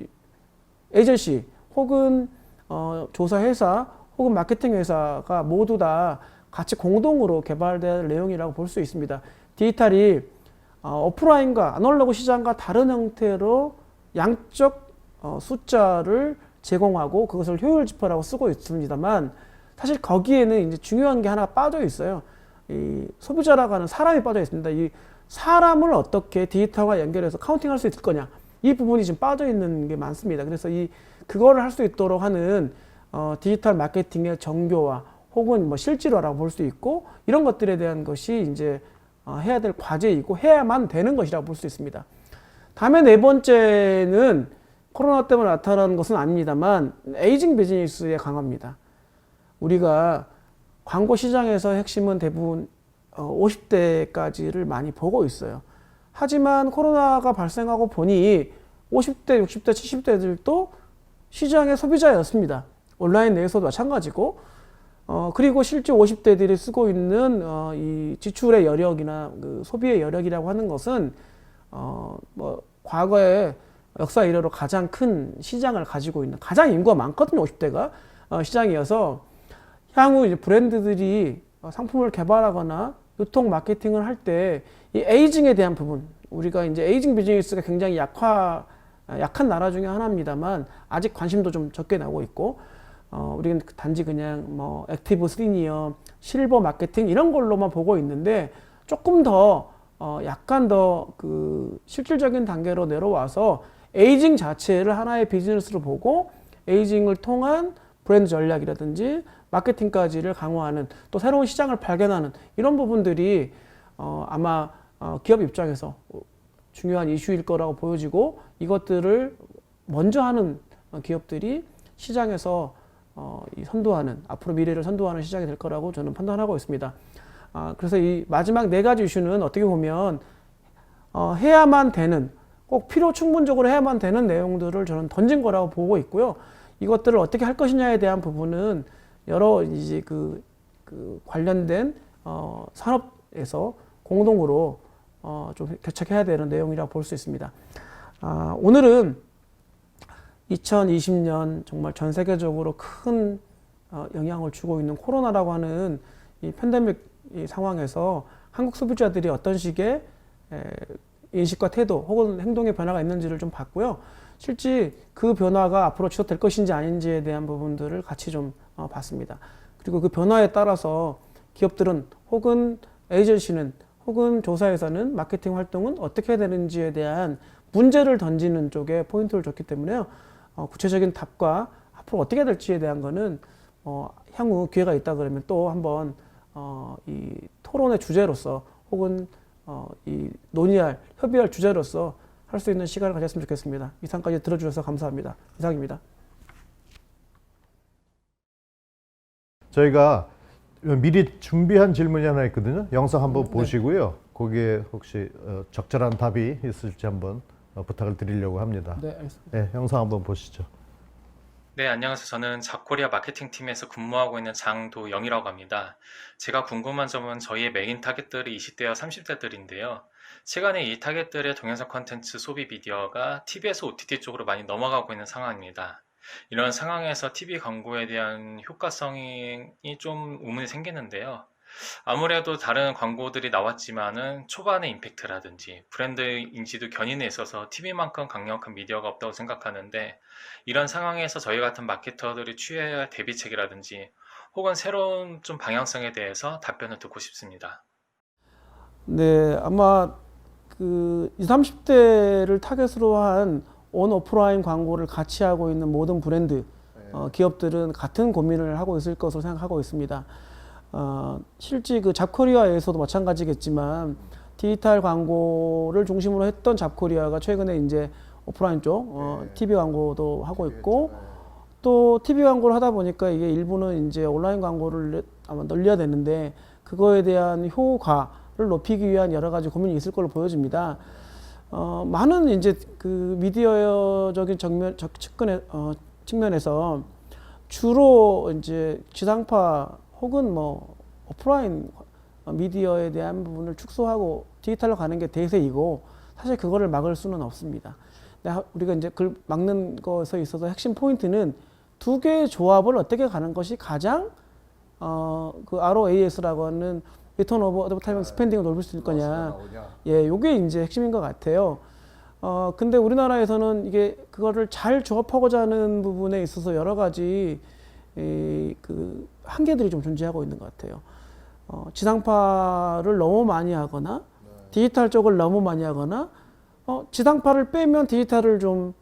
에이전시 혹은 조사 회사 혹은 마케팅 회사가 모두 다 같이 공동으로 개발될 내용이라고 볼 수 있습니다. 디지털이 오프라인과 아날로그 시장과 다른 형태로 양적 숫자를 제공하고 그것을 효율 지표라고 쓰고 있습니다만 사실 거기에는 이제 중요한 게 하나 빠져 있어요. 이 소비자라고 하는 사람이 빠져 있습니다. 이 사람을 어떻게 디지털과 연결해서 카운팅할 수 있을 거냐 이 부분이 지금 빠져 있는 게 많습니다. 그래서 그거를 할 수 있도록 하는 디지털 마케팅의 정교화 혹은 뭐 실질화라고 볼 수 있고 이런 것들에 대한 것이 이제 해야 될 과제이고 해야만 되는 것이라고 볼 수 있습니다. 다음에 네 번째는 코로나 때문에 나타나는 것은 아닙니다만 에이징 비즈니스의 강화입니다. 우리가 광고 시장에서 핵심은 대부분 50대까지를 많이 보고 있어요. 하지만 코로나가 발생하고 보니 50대, 60대, 70대들도 시장의 소비자였습니다. 온라인 내에서도 마찬가지고, 그리고 실제 50대들이 쓰고 있는 이 지출의 여력이나 그 소비의 여력이라고 하는 것은 뭐 과거에 역사 이래로 가장 큰 시장을 가지고 있는, 가장 인구가 많거든요. 50대가 시장이어서 향후 이제 브랜드들이 상품을 개발하거나 유통 마케팅을 할 때 이 에이징에 대한 부분, 우리가 이제 에이징 비즈니스가 굉장히 약한 나라 중에 하나입니다만 아직 관심도 좀 적게 나오고 있고, 우리는 단지 그냥 뭐 액티브 시니어, 실버 마케팅 이런 걸로만 보고 있는데 조금 더 약간 더 그 실질적인 단계로 내려와서 에이징 자체를 하나의 비즈니스로 보고 에이징을 통한 브랜드 전략이라든지 마케팅까지를 강화하는, 또 새로운 시장을 발견하는 이런 부분들이 아마 기업 입장에서 중요한 이슈일 거라고 보여지고, 이것들을 먼저 하는 기업들이 시장에서 선도하는, 앞으로 미래를 선도하는 시장이 될 거라고 저는 판단하고 있습니다. 그래서 이 마지막 네 가지 이슈는 어떻게 보면 해야만 되는, 꼭 필요 충분적으로 해야만 되는 내용들을 저는 던진 거라고 보고 있고요. 이것들을 어떻게 할 것이냐에 대한 부분은 여러 이제 그 관련된 산업에서 공동으로 좀 개척해야 되는 내용이라고 볼 수 있습니다. 오늘은 2020년 정말 전 세계적으로 큰 영향을 주고 있는 코로나라고 하는 이 팬데믹 상황에서 한국 소비자들이 어떤 식의 인식과 태도 혹은 행동의 변화가 있는지를 좀 봤고요. 실제 그 변화가 앞으로 지속될 것인지 아닌지에 대한 부분들을 같이 좀 봤습니다. 그리고 그 변화에 따라서 기업들은 혹은 에이전시는 혹은 조사에서는 마케팅 활동은 어떻게 해야 되는지에 대한 문제를 던지는 쪽에 포인트를 줬기 때문에요. 구체적인 답과 앞으로 어떻게 해야 될지에 대한 거는 향후 기회가 있다 그러면 또 한번 이 토론의 주제로서 혹은 이 논의할, 협의할 주제로서 할 수 있는 시간을 가졌으면 좋겠습니다. 이상까지 들어주셔서 감사합니다. 이상입니다. 저희가 미리 준비한 질문이 하나 있거든요. 영상 한번 보시고요. 거기에 혹시 적절한 답이 있을지 한번 부탁을 드리려고 합니다. 네, 알겠습니다. 네, 영상 한번 보시죠. 네, 안녕하세요. 저는 잡코리아 마케팅팀에서 근무하고 있는 장도영이라고 합니다. 제가 궁금한 점은 저희의 메인 타겟들이 20대와 30대들인데요. 최근에 이 타겟들의 동영상 콘텐츠 소비 미디어가 TV에서 OTT 쪽으로 많이 넘어가고 있는 상황입니다. 이런 상황에서 TV 광고에 대한 효과성이 좀 의문이 생기는데요. 아무래도 다른 광고들이 나왔지만은 초반의 임팩트라든지 브랜드 인지도 견인에 있어서 TV만큼 강력한 미디어가 없다고 생각하는데, 이런 상황에서 저희 같은 마케터들이 취해야 할 대비책이라든지 혹은 새로운 좀 방향성에 대해서 답변을 듣고 싶습니다. 네, 아마 그 20, 30대를 타겟으로 한 온 오프라인 광고를 같이 하고 있는 모든 브랜드 기업들은 같은 고민을 하고 있을 것으로 생각하고 있습니다. 실제 그 잡코리아에서도 마찬가지겠지만 디지털 광고를 중심으로 했던 잡코리아가 최근에 이제 오프라인 쪽 TV 광고도 하고 있고, 또 TV 광고를 하다 보니까 이게 일부는 이제 온라인 광고를 아마 늘려야 되는데 그거에 대한 효과를 높이기 위한 여러 가지 고민이 있을 걸로 보여집니다. 많은 이제 그 미디어적인 측면에서 주로 이제 지상파 혹은 뭐 오프라인 미디어에 대한 부분을 축소하고 디지털로 가는 게 대세이고, 사실 그거를 막을 수는 없습니다. 우리가 이제 그걸 막는 것에 있어서 핵심 포인트는 두 개의 조합을 어떻게 가는 것이 가장 그 ROAS라고 하는 리턴 오브 어드버타이밍 스펜딩을 높일 수 있을 거냐. 예, 요게 이제 핵심인 것 같아요. 근데 우리나라에서는 이게 그거를 잘 조합하고자 하는 부분에 있어서 여러 가지 그 한계들이 좀 존재하고 있는 것 같아요. 지상파를 너무 많이 하거나 디지털 쪽을 너무 많이 하거나 지상파를 빼면 디지털을 좀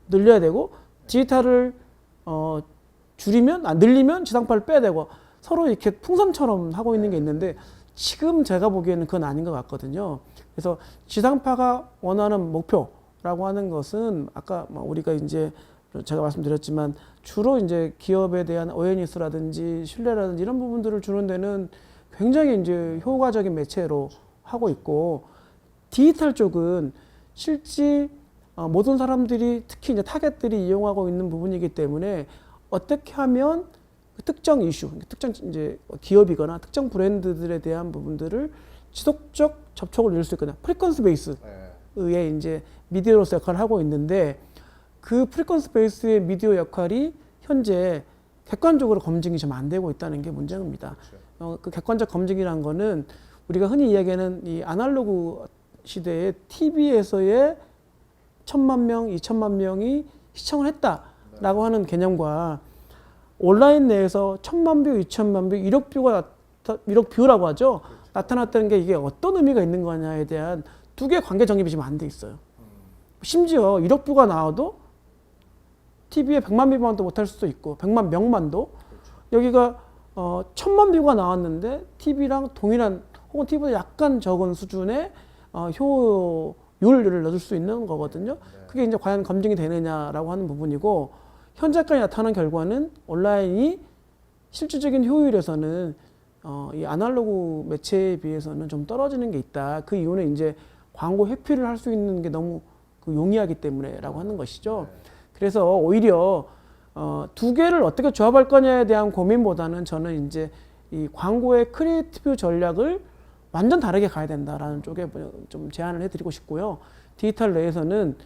늘려야 되고, 디지털을 늘리면 지상파를 빼야 되고, 서로 이렇게 풍선처럼 하고 있는 게 있는데 지금 제가 보기에는 그건 아닌 것 같거든요. 그래서 지상파가 원하는 목표라고 하는 것은 아까 우리가 이제 제가 말씀드렸지만 주로 이제 기업에 대한 어웨니스라든지 신뢰라든지 이런 부분들을 주는 데는 굉장히 이제 효과적인 매체로 하고 있고, 디지털 쪽은 실제 모든 사람들이 특히 이제 타겟들이 이용하고 있는 부분이기 때문에 어떻게 하면 그 특정 이슈, 특정 이제 기업이거나 특정 브랜드들에 대한 부분들을 지속적 접촉을 이룰 수 있거나 프리퀀스 베이스의 이제 미디어로서 역할을 하고 있는데, 그 프리퀀스 베이스의 미디어 역할이 현재 객관적으로 검증이 좀 안 되고 있다는 게 문제입니다. 그 객관적 검증이라는 거는 우리가 흔히 이야기하는 이 아날로그 시대의 TV에서의 1,000만 명, 2,000만 명이 시청을 했다라고 하는 개념과 온라인 내에서 1,000만 뷰, 2,000만 뷰, 1억 뷰라고 하죠. 나타났다는 게 이게 어떤 의미가 있는 거냐에 대한 두 개의 관계 정립이 지금 안 돼 있어요. 심지어 1억 뷰가 나와도 TV에 100만 뷰만도 못할 수도 있고 100만 명만도, 여기가 1,000만 뷰가 나왔는데 TV랑 동일한 혹은 TV보다 약간 적은 수준의 효율을 넣을 수 있는 거거든요. 그게 이제 과연 검증이 되느냐라고 하는 부분이고, 현재까지 나타난 결과는 온라인이 실질적인 효율에서는 이 아날로그 매체에 비해서는 좀 떨어지는 게 있다. 그 이유는 이제 광고 회피를 할 수 있는 게 너무 용이하기 때문에라고 하는 것이죠. 그래서 오히려 두 개를 어떻게 조합할 거냐에 대한 고민보다는 저는 이제 이 광고의 크리에이티브 전략을 완전 다르게 가야 된다라는 쪽에 좀 제안을 해드리고 싶고요. 디지털 내에서는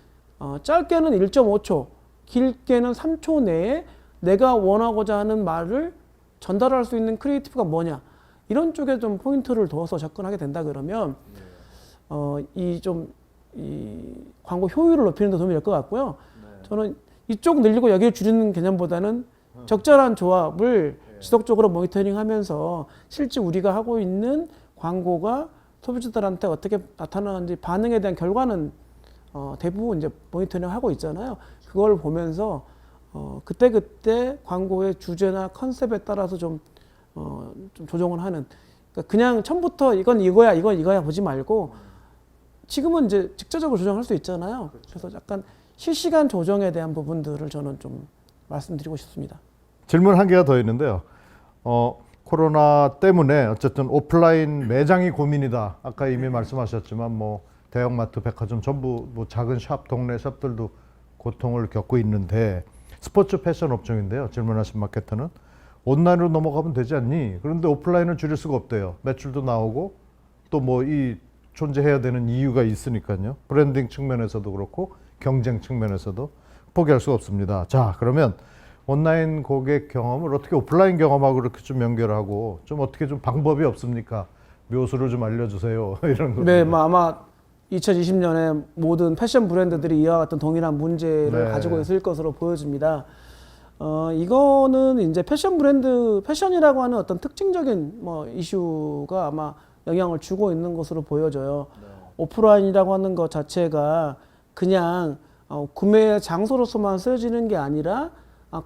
짧게는 1.5초, 길게는 3초 내에 내가 원하고자 하는 말을 전달할 수 있는 크리에이티브가 뭐냐, 이런 쪽에 좀 포인트를 둬서 접근하게 된다 그러면 이 광고 효율을 높이는 데 도움이 될 것 같고요. 저는 이쪽 늘리고 여기를 줄이는 개념보다는 적절한 조합을 지속적으로 모니터링하면서 실제 우리가 하고 있는 광고가 소비자들한테 어떻게 나타나는지 반응에 대한 결과는 대부분 이제 모니터링하고 있잖아요. 그걸 보면서 그때그때 광고의 주제나 컨셉에 따라서 좀 조정을 하는, 그러니까 그냥 처음부터 이건 이거야 보지 말고 지금은 이제 직접적으로 조정할 수 있잖아요. 그래서 약간 실시간 조정에 대한 부분들을 저는 좀 말씀드리고 싶습니다. 질문 한 개가 더 있는데요. 코로나 때문에 어쨌든 오프라인 매장이 고민이다. 아까 이미 말씀하셨지만 뭐 대형마트, 백화점 전부 뭐 작은 샵, 동네 샵들도 고통을 겪고 있는데, 스포츠 패션 업종인데요. 질문하신 마케터는 온라인으로 넘어가면 되지 않니? 그런데 오프라인을 줄일 수가 없대요. 매출도 나오고 또 뭐 이 존재해야 되는 이유가 있으니까요. 브랜딩 측면에서도 그렇고 경쟁 측면에서도 포기할 수가 없습니다. 자, 그러면 온라인 고객 경험을 어떻게 오프라인 경험하고 그렇게 좀 연결하고 좀 어떻게 좀 방법이 없습니까? 묘수를 좀 알려주세요. 이런 거. 네, 뭐 아마 2020년에 모든 패션 브랜드들이 이와 같은 동일한 문제를 가지고 있을 것으로 보여집니다. 이거는 이제 패션이라고 하는 어떤 특징적인 뭐 이슈가 아마 영향을 주고 있는 것으로 보여져요. 오프라인이라고 하는 것 자체가 그냥 구매 장소로서만 쓰여지는 게 아니라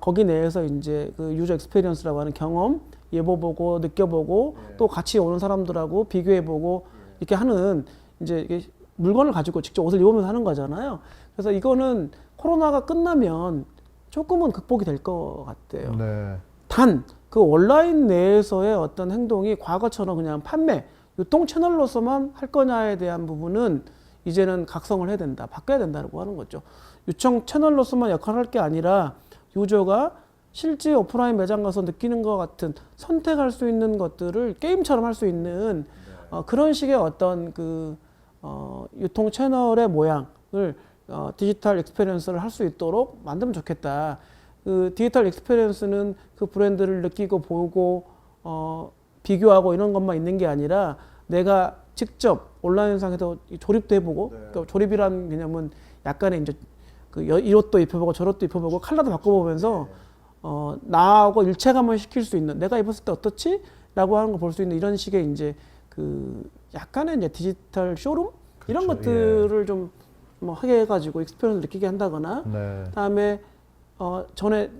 거기 내에서 이제 그 유저 익스피리언스라고 하는 경험, 예보보고 느껴보고 또 같이 오는 사람들하고 비교해보고 이렇게 하는, 이제 이게 물건을 가지고 직접 옷을 입으면서 하는 거잖아요. 그래서 이거는 코로나가 끝나면 조금은 극복이 될 것 같아요. 네. 단 그 온라인 내에서의 어떤 행동이 과거처럼 그냥 판매, 유통 채널로서만 할 거냐에 대한 부분은 이제는 각성을 해야 된다, 바뀌어야 된다고 하는 거죠. 유통 채널로서만 역할을 할 게 아니라 유저가 실제 오프라인 매장 가서 느끼는 것 같은 선택할 수 있는 것들을 게임처럼 할 수 있는 그런 식의 어떤 유통 채널의 모양을 디지털 익스피리언스를 할 수 있도록 만들면 좋겠다. 그 디지털 익스피리언스는 그 브랜드를 느끼고 보고 비교하고 이런 것만 있는 게 아니라 내가 직접 온라인상에서 조립도 해보고, 그러니까 조립이라는 개념은 약간의 이제 이 옷도 입혀보고 저옷도 입혀보고 컬러도 바꿔보면서 나하고 일체감을 시킬 수 있는, 내가 입었을 때 어떻지? 라고 하는 걸 볼 수 있는 이런 식의 이제 약간의 이제 디지털 쇼룸? 이런 것들을 좀 뭐 하게 해가지고 익스피리언스를 느끼게 한다거나, 그다음에 전에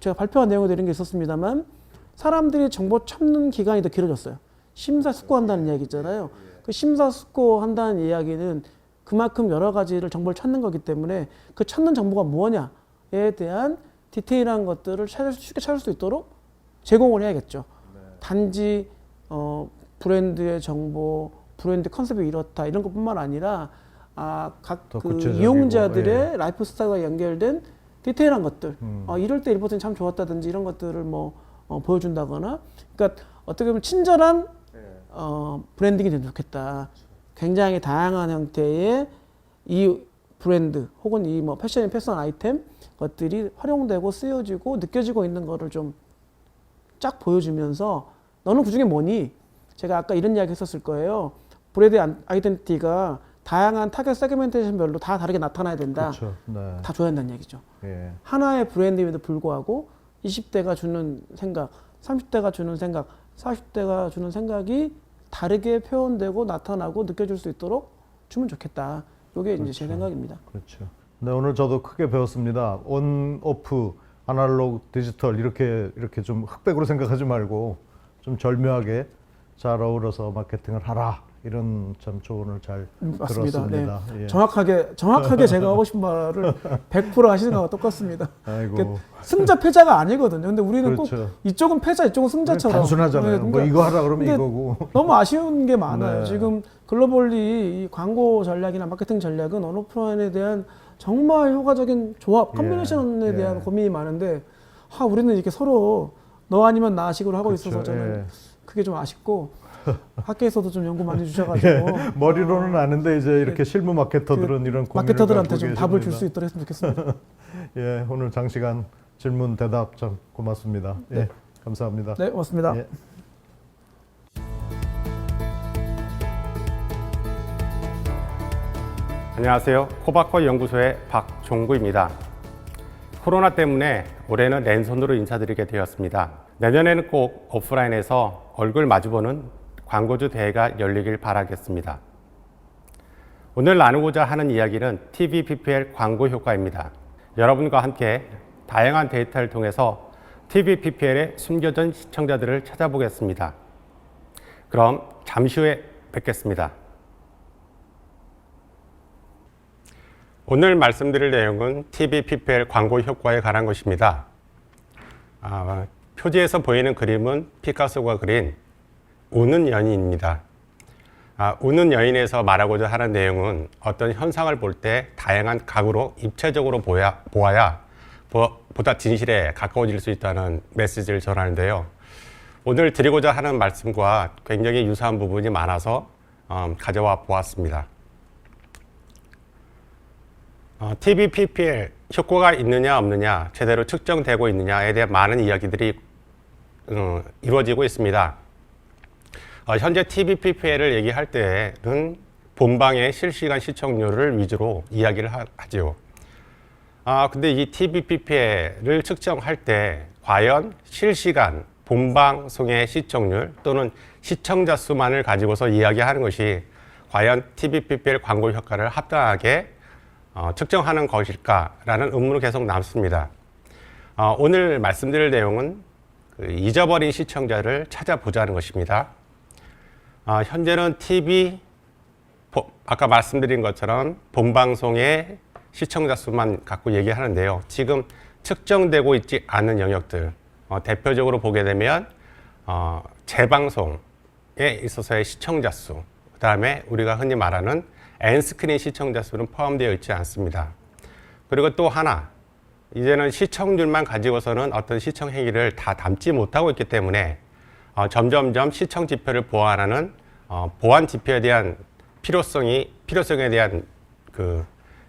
제가 발표한 내용을 드린 게 있었습니다만 사람들이 정보 찾는 기간이 더 길어졌어요. 심사숙고한다는 이야기 있잖아요. 그 심사숙고한다는 이야기는 그만큼 여러 가지를 정보를 찾는 거기 때문에 그 찾는 정보가 무엇냐에 대한 디테일한 것들을 쉽게 찾을 수 있도록 제공을 해야겠죠. 단지 브랜드의 정보, 브랜드 컨셉이 이렇다 이런 것뿐만 아니라 각 더 그 구체적이고, 이용자들의 라이프 스타일과 연결된 디테일한 것들, 이럴 때 이 버튼이 참 좋았다든지 이런 것들을 보여준다거나, 그러니까 어떻게 보면 친절한 브랜딩이 되면 좋겠다. 굉장히 다양한 형태의 이 브랜드 혹은 이 패션 아이템 것들이 활용되고 쓰여지고 느껴지고 있는 거를 좀 쫙 보여주면서 너는 그중에 뭐니? 제가 아까 이런 이야기 했었을 거예요. 브랜드 아이덴티티가 다양한 타겟 세그멘테이션별로 다 다르게 나타나야 된다. 그렇죠. 네. 다 줘야 된다는 얘기죠. 예. 하나의 브랜드임에도 불구하고 20대가 주는 생각, 30대가 주는 생각, 40대가 주는 생각이 다르게 표현되고 나타나고 느껴질 수 있도록 주면 좋겠다. 이게 이제 제 생각입니다. 그렇죠. 네, 오늘 저도 크게 배웠습니다. 온, 오프, 아날로그, 디지털 이렇게 좀 흑백으로 생각하지 말고 좀 절묘하게 잘 어우러서 마케팅을 하라. 이런 참 조언을 잘 맞습니다. 들었습니다. 네. 예. 정확하게 제가 하고 싶은 말을 100% 하시는 거와 똑같습니다. 아이고. 승자 패자가 아니거든요. 근데 우리는 그렇죠. 꼭 이쪽은 패자, 이쪽은 승자처럼 단순하잖아요. 네, 뭐 그러니까 이거 하라 그러면 근데 이거고. 너무 아쉬운 게 많아요. 네. 지금 글로벌리 이 광고 전략이나 마케팅 전략은 언오프라인에 대한 정말 효과적인 조합, 컨비네이션에 예. 대한 고민이 많은데 우리는 이렇게 서로 너 아니면 나식으로 하고 그렇죠. 있어서 저는 예. 그게 좀 아쉽고 학교에서도 좀 연구 많이 주셔가지고 머리로는 아는데 이제 이렇게 실무 마케터들은 이런 고민을 마케터들한테 갖고 좀 답을 줄 계십니다. 수 있도록 했으면 좋겠습니다. 예, 오늘 장시간 질문 대답 참 고맙습니다. 예, 감사합니다. 네, 고맙습니다. 예. 안녕하세요. 코바코 연구소의 박종구입니다. 코로나 때문에 올해는 랜선으로 인사드리게 되었습니다. 내년에는 꼭 오프라인에서 얼굴 마주보는 광고주 대회가 열리길 바라겠습니다. 오늘 나누고자 하는 이야기는 TV PPL 광고 효과입니다. 여러분과 함께 다양한 데이터를 통해서 TV PPL의 숨겨진 시청자들을 찾아보겠습니다. 그럼 잠시 후에 뵙겠습니다. 오늘 말씀드릴 내용은 TV PPL 광고 효과에 관한 것입니다. 표지에서 보이는 그림은 피카소가 그린 우는 여인입니다. 우는 여인에서 말하고자 하는 내용은 어떤 현상을 볼 때 다양한 각으로 입체적으로 보아야 보다 진실에 가까워질 수 있다는 메시지를 전하는데요. 오늘 드리고자 하는 말씀과 굉장히 유사한 부분이 많아서 가져와 보았습니다. TV PPL 효과가 있느냐 없느냐, 제대로 측정되고 있느냐에 대한 많은 이야기들이 이루어지고 있습니다. 현재 TV PPL을 얘기할 때는 본방의 실시간 시청률을 위주로 이야기를 하지요. 근데 이 TV PPL을 측정할 때 과연 실시간 본방송의 시청률 또는 시청자 수만을 가지고서 이야기하는 것이 과연 TV PPL 광고 효과를 합당하게 측정하는 것일까라는 의문이 계속 남습니다. 오늘 말씀드릴 내용은 잊어버린 시청자를 찾아보자는 것입니다. 현재는 TV, 아까 말씀드린 것처럼 본방송의 시청자 수만 갖고 얘기하는데요. 지금 측정되고 있지 않은 영역들, 대표적으로 보게 되면 재방송에 있어서의 시청자 수, 그 다음에 우리가 흔히 말하는 엔스크린 시청자 수는 포함되어 있지 않습니다. 그리고 또 하나, 이제는 시청률만 가지고서는 어떤 시청 행위를 다 담지 못하고 있기 때문에 점점점 시청 지표를 보완하는 보완 지표에 대한 필요성에 대한 그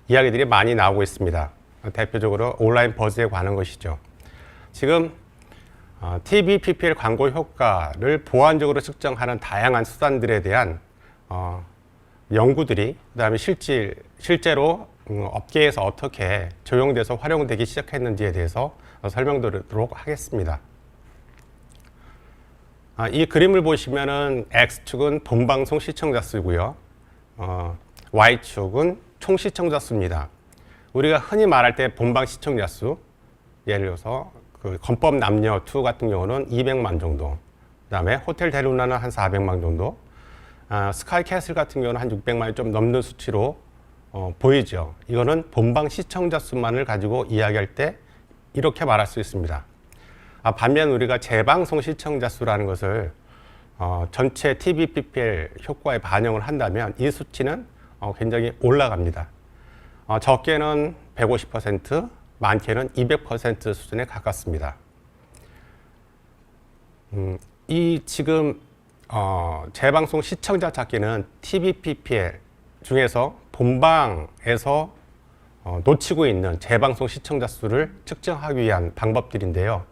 이야기들이 많이 나오고 있습니다. 대표적으로 온라인 버즈에 관한 것이죠. 지금 TV PPL 광고 효과를 보완적으로 측정하는 다양한 수단들에 대한 연구들이, 그다음에 실제로 업계에서 어떻게 적용돼서 활용되기 시작했는지에 대해서 설명드리도록 하겠습니다. 이 그림을 보시면은 X축은 본방송 시청자 수고요. Y축은 총 시청자 수입니다. 우리가 흔히 말할 때 본방 시청자 수, 예를 들어서 그 건법 남녀 2 같은 경우는 200만 정도, 그다음에 호텔 델루나는 한 400만 정도, 스카이캐슬 같은 경우는 한 600만이 좀 넘는 수치로 보이죠. 이거는 본방 시청자 수만을 가지고 이야기할 때 이렇게 말할 수 있습니다. 반면 우리가 재방송 시청자 수라는 것을 전체 TV PPL 효과에 반영을 한다면 이 수치는 굉장히 올라갑니다. 적게는 150%, 많게는 200% 수준에 가깝습니다. 이 지금 재방송 시청자 찾기는 TV PPL 중에서 본방에서 놓치고 있는 재방송 시청자 수를 측정하기 위한 방법들인데요.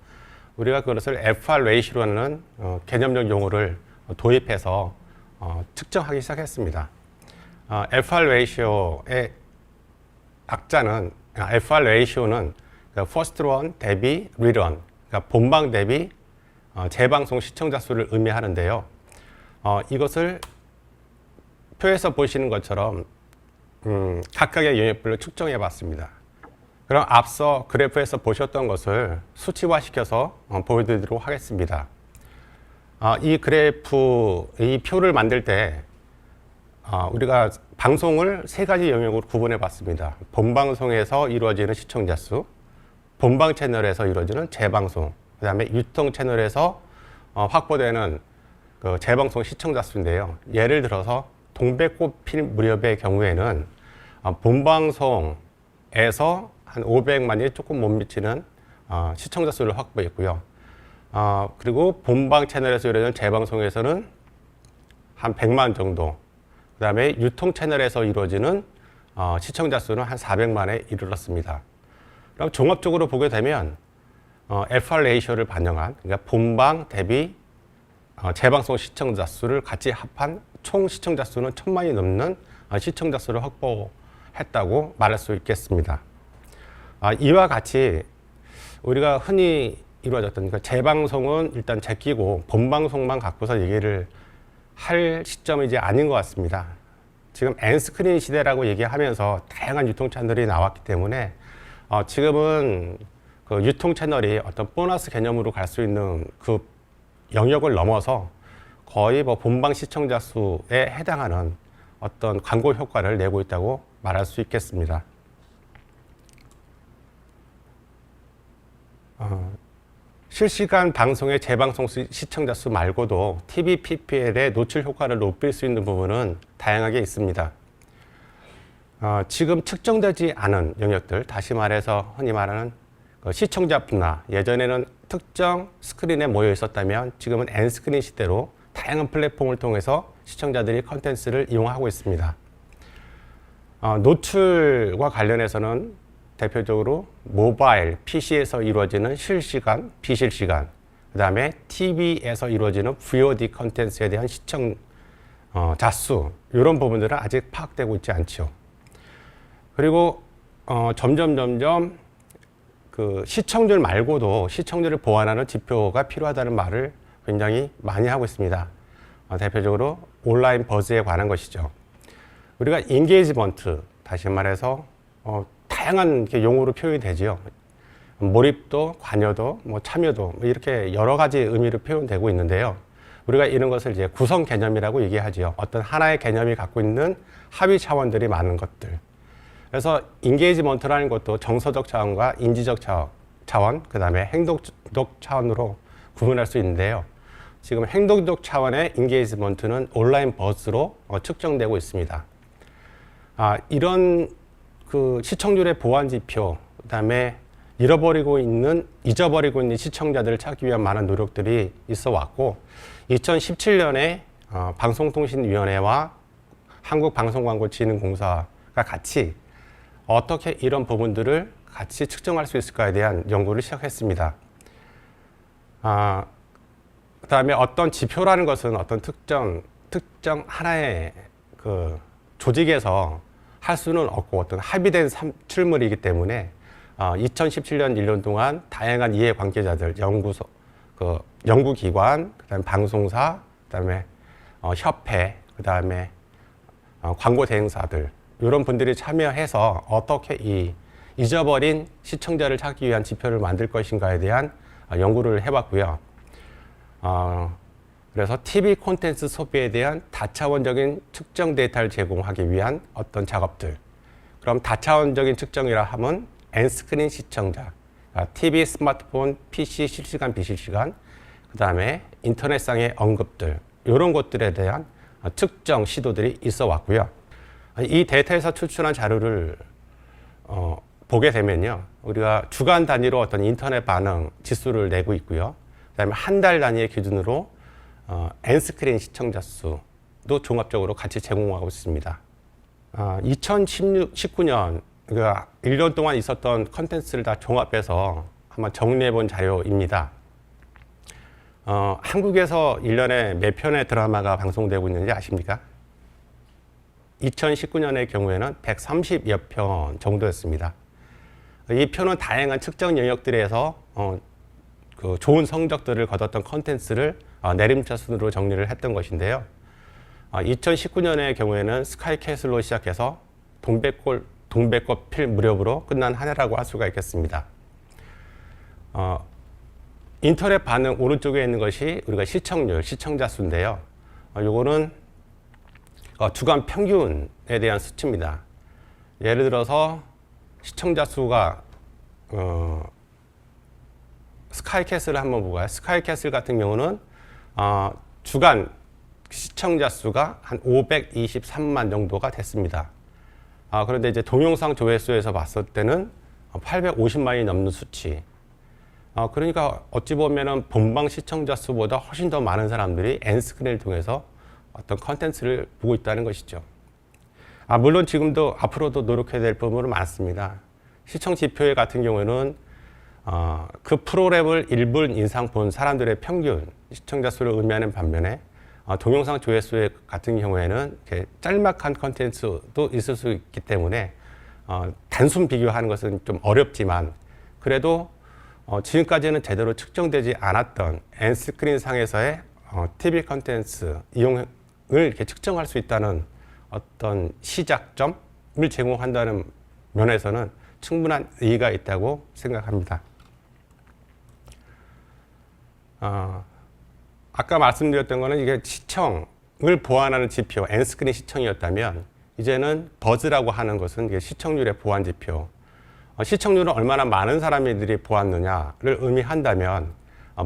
우리가 그것을 FR 레이시오라는 개념적 용어를 도입해서 측정하기 시작했습니다. FR 레이시오의 악자는 FR 레이시오는 first run 대비 rerun, 그러니까 본방 대비 재방송 시청자 수를 의미하는데요. 이것을 표에서 보시는 것처럼 각각의 영역별로 측정해 봤습니다. 그럼 앞서 그래프에서 보셨던 것을 수치화시켜서 보여드리도록 하겠습니다. 이 그래프, 이 표를 만들 때 우리가 방송을 세 가지 영역으로 구분해 봤습니다. 본방송에서 이루어지는 시청자 수, 본방 채널에서 이루어지는 재방송, 그 다음에 유통 채널에서 확보되는 그 재방송 시청자 수인데요. 예를 들어서 동백꽃 필 무렵의 경우에는 본방송에서 한 500만이 조금 못 미치는 시청자 수를 확보했고요. 그리고 본방 채널에서 이루어지는 재방송에서는 한 100만 정도, 그 다음에 유통 채널에서 이루어지는 시청자 수는 한 400만에 이르렀습니다. 그럼 종합적으로 보게 되면 FR 레이시오를 반영한, 그러니까 본방 대비 재방송 시청자 수를 같이 합한 총 시청자 수는 1000만이 넘는 시청자 수를 확보했다고 말할 수 있겠습니다. 이와 같이 우리가 흔히 이루어졌던, 그러니까 재방송은 일단 제끼고 본방송만 갖고서 얘기를 할 시점이 이제 아닌 것 같습니다. 지금 N스크린 시대라고 얘기하면서 다양한 유통 채널이 나왔기 때문에 지금은 그 유통 채널이 어떤 보너스 개념으로 갈 수 있는 그 영역을 넘어서 거의 뭐 본방 시청자 수에 해당하는 어떤 광고 효과를 내고 있다고 말할 수 있겠습니다. 실시간 방송의 재방송 시청자 수 말고도 TV PPL의 노출 효과를 높일 수 있는 부분은 다양하게 있습니다. 지금 측정되지 않은 영역들, 다시 말해서 흔히 말하는 시청자 분화, 예전에는 특정 스크린에 모여 있었다면 지금은 N스크린 시대로 다양한 플랫폼을 통해서 시청자들이 컨텐츠를 이용하고 있습니다. 노출과 관련해서는 대표적으로 모바일, PC에서 이루어지는 실시간, 비실시간, 그 다음에 TV에서 이루어지는 VOD 컨텐츠에 대한 시청 자수, 이런 부분들은 아직 파악되고 있지 않죠. 그리고 점점 그 시청률 말고도 시청률을 보완하는 지표가 필요하다는 말을 굉장히 많이 하고 있습니다. 대표적으로 온라인 버즈에 관한 것이죠. 우리가 인게이지먼트, 다시 말해서 다양한 용어로 표현이 되지요. 몰입도, 관여도, 참여도, 이렇게 여러 가지 의미로 표현되고 있는데요. 우리가 이런 것을 이제 구성 개념이라고 얘기하지요. 어떤 하나의 개념이 갖고 있는 합의 차원들이 많은 것들. 그래서 인게이지먼트라는 것도 정서적 차원과 인지적 차원, 그 다음에 행동적 차원으로 구분할 수 있는데요. 지금 행동적 차원의 인게이지먼트는 온라인 버즈로 측정되고 있습니다. 이런 그 시청률의 보완 지표, 그 다음에 잊어버리고 있는 시청자들을 찾기 위한 많은 노력들이 있어 왔고, 2017년에 방송통신위원회와 한국방송광고진흥공사가 같이 어떻게 이런 부분들을 같이 측정할 수 있을까에 대한 연구를 시작했습니다. 그 다음에 어떤 지표라는 것은 어떤 특정 하나의 그 조직에서 할 수는 없고 어떤 합의된 출물이기 때문에 2017년 1년 동안 다양한 이해관계자들, 연구기관, 그다음에 방송사, 그다음에 협회, 그다음에 광고 대행사들, 이런 분들이 참여해서 어떻게 이 잊어버린 시청자를 찾기 위한 지표를 만들 것인가에 대한 연구를 해봤고요. 그래서 TV 콘텐츠 소비에 대한 다차원적인 측정 데이터를 제공하기 위한 어떤 작업들. 그럼 다차원적인 측정이라 하면 엔스크린 시청자, TV, 스마트폰, PC 실시간, 비실시간, 그 다음에 인터넷상의 언급들, 이런 것들에 대한 측정 시도들이 있어 왔고요. 이 데이터에서 추출한 자료를 보게 되면요, 우리가 주간 단위로 어떤 인터넷 반응 지수를 내고 있고요. 그 다음에 한 달 단위의 기준으로 엔스크린 시청자 수도 종합적으로 같이 제공하고 있습니다. 2019년, 그러니까 1년 동안 있었던 컨텐츠를 다 종합해서 한번 정리해 본 자료입니다. 한국에서 1년에 몇 편의 드라마가 방송되고 있는지 아십니까? 2019년의 경우에는 130여 편 정도였습니다. 이 표는 다양한 측정 영역들에서 그 좋은 성적들을 거뒀던 컨텐츠를 내림차순으로 정리를 했던 것인데요. 2019년의 경우에는 스카이캐슬로 시작해서 동백꽃 필 무렵으로 끝난 한 해라고 할 수가 있겠습니다. 인터넷 반응 오른쪽에 있는 것이 우리가 시청률, 시청자 수인데요. 요거는 주간 평균에 대한 수치입니다. 예를 들어서 시청자 수가 스카이캐슬을 한번 볼까요? 스카이캐슬 같은 경우는 주간 시청자 수가 한 523만 정도가 됐습니다. 그런데 이제 동영상 조회수에서 봤을 때는 850만이 넘는 수치. 그러니까 어찌 보면은 본방 시청자 수보다 훨씬 더 많은 사람들이 엔스크린을 통해서 어떤 컨텐츠를 보고 있다는 것이죠. 물론 지금도 앞으로도 노력해야 될 부분은 많습니다. 시청 지표 같은 경우에는 그 프로그램을 1분 이상 본 사람들의 평균 시청자 수를 의미하는 반면에 동영상 조회수 같은 경우에는 이렇게 짤막한 컨텐츠도 있을 수 있기 때문에 단순 비교하는 것은 좀 어렵지만 그래도 지금까지는 제대로 측정되지 않았던 엔스크린 상에서의 TV 컨텐츠 이용을 이렇게 측정할 수 있다는 어떤 시작점을 제공한다는 면에서는 충분한 의의가 있다고 생각합니다. 아까 말씀드렸던 거는 이게 시청을 보완하는 지표, 엔스크린 시청이었다면 이제는 버즈라고 하는 것은 이게 시청률의 보완 지표. 시청률은 얼마나 많은 사람들이 보았느냐를 의미한다면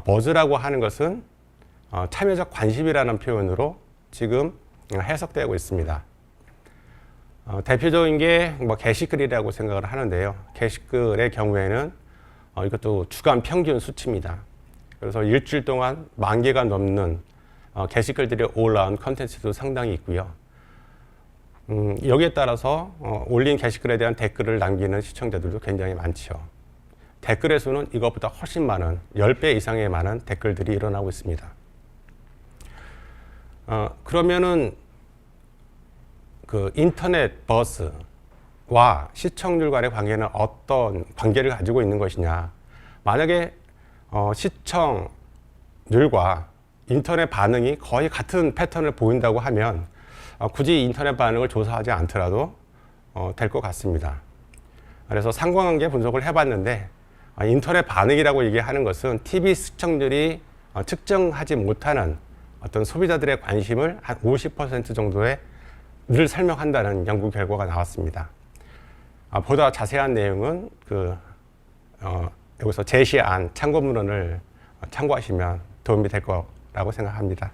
버즈라고 하는 것은 참여적 관심이라는 표현으로 지금 해석되고 있습니다. 대표적인 게 게시글이라고 생각을 하는데요. 게시글의 경우에는 이것도 주간 평균 수치입니다. 그래서 일주일 동안 10,000개가 넘는 게시글들이 올라온 컨텐츠도 상당히 있고요. 여기에 따라서 올린 게시글에 대한 댓글을 남기는 시청자들도 굉장히 많죠. 댓글의 수는 이것보다 훨씬 많은 10배 이상의 많은 댓글들이 일어나고 있습니다. 그러면은 그 인터넷 버스와 시청률 간의 관계는 어떤 관계를 가지고 있는 것이냐. 만약에 시청률과 인터넷 반응이 거의 같은 패턴을 보인다고 하면 굳이 인터넷 반응을 조사하지 않더라도 될 것 같습니다. 그래서 상관관계 분석을 해봤는데 인터넷 반응이라고 얘기하는 것은 TV 시청률이 측정하지 못하는 어떤 소비자들의 관심을 한 50% 정도의 늘 설명한다는 연구 결과가 나왔습니다. 보다 자세한 내용은 여기서 제시한 참고문헌을 참고하시면 도움이 될 거라고 생각합니다.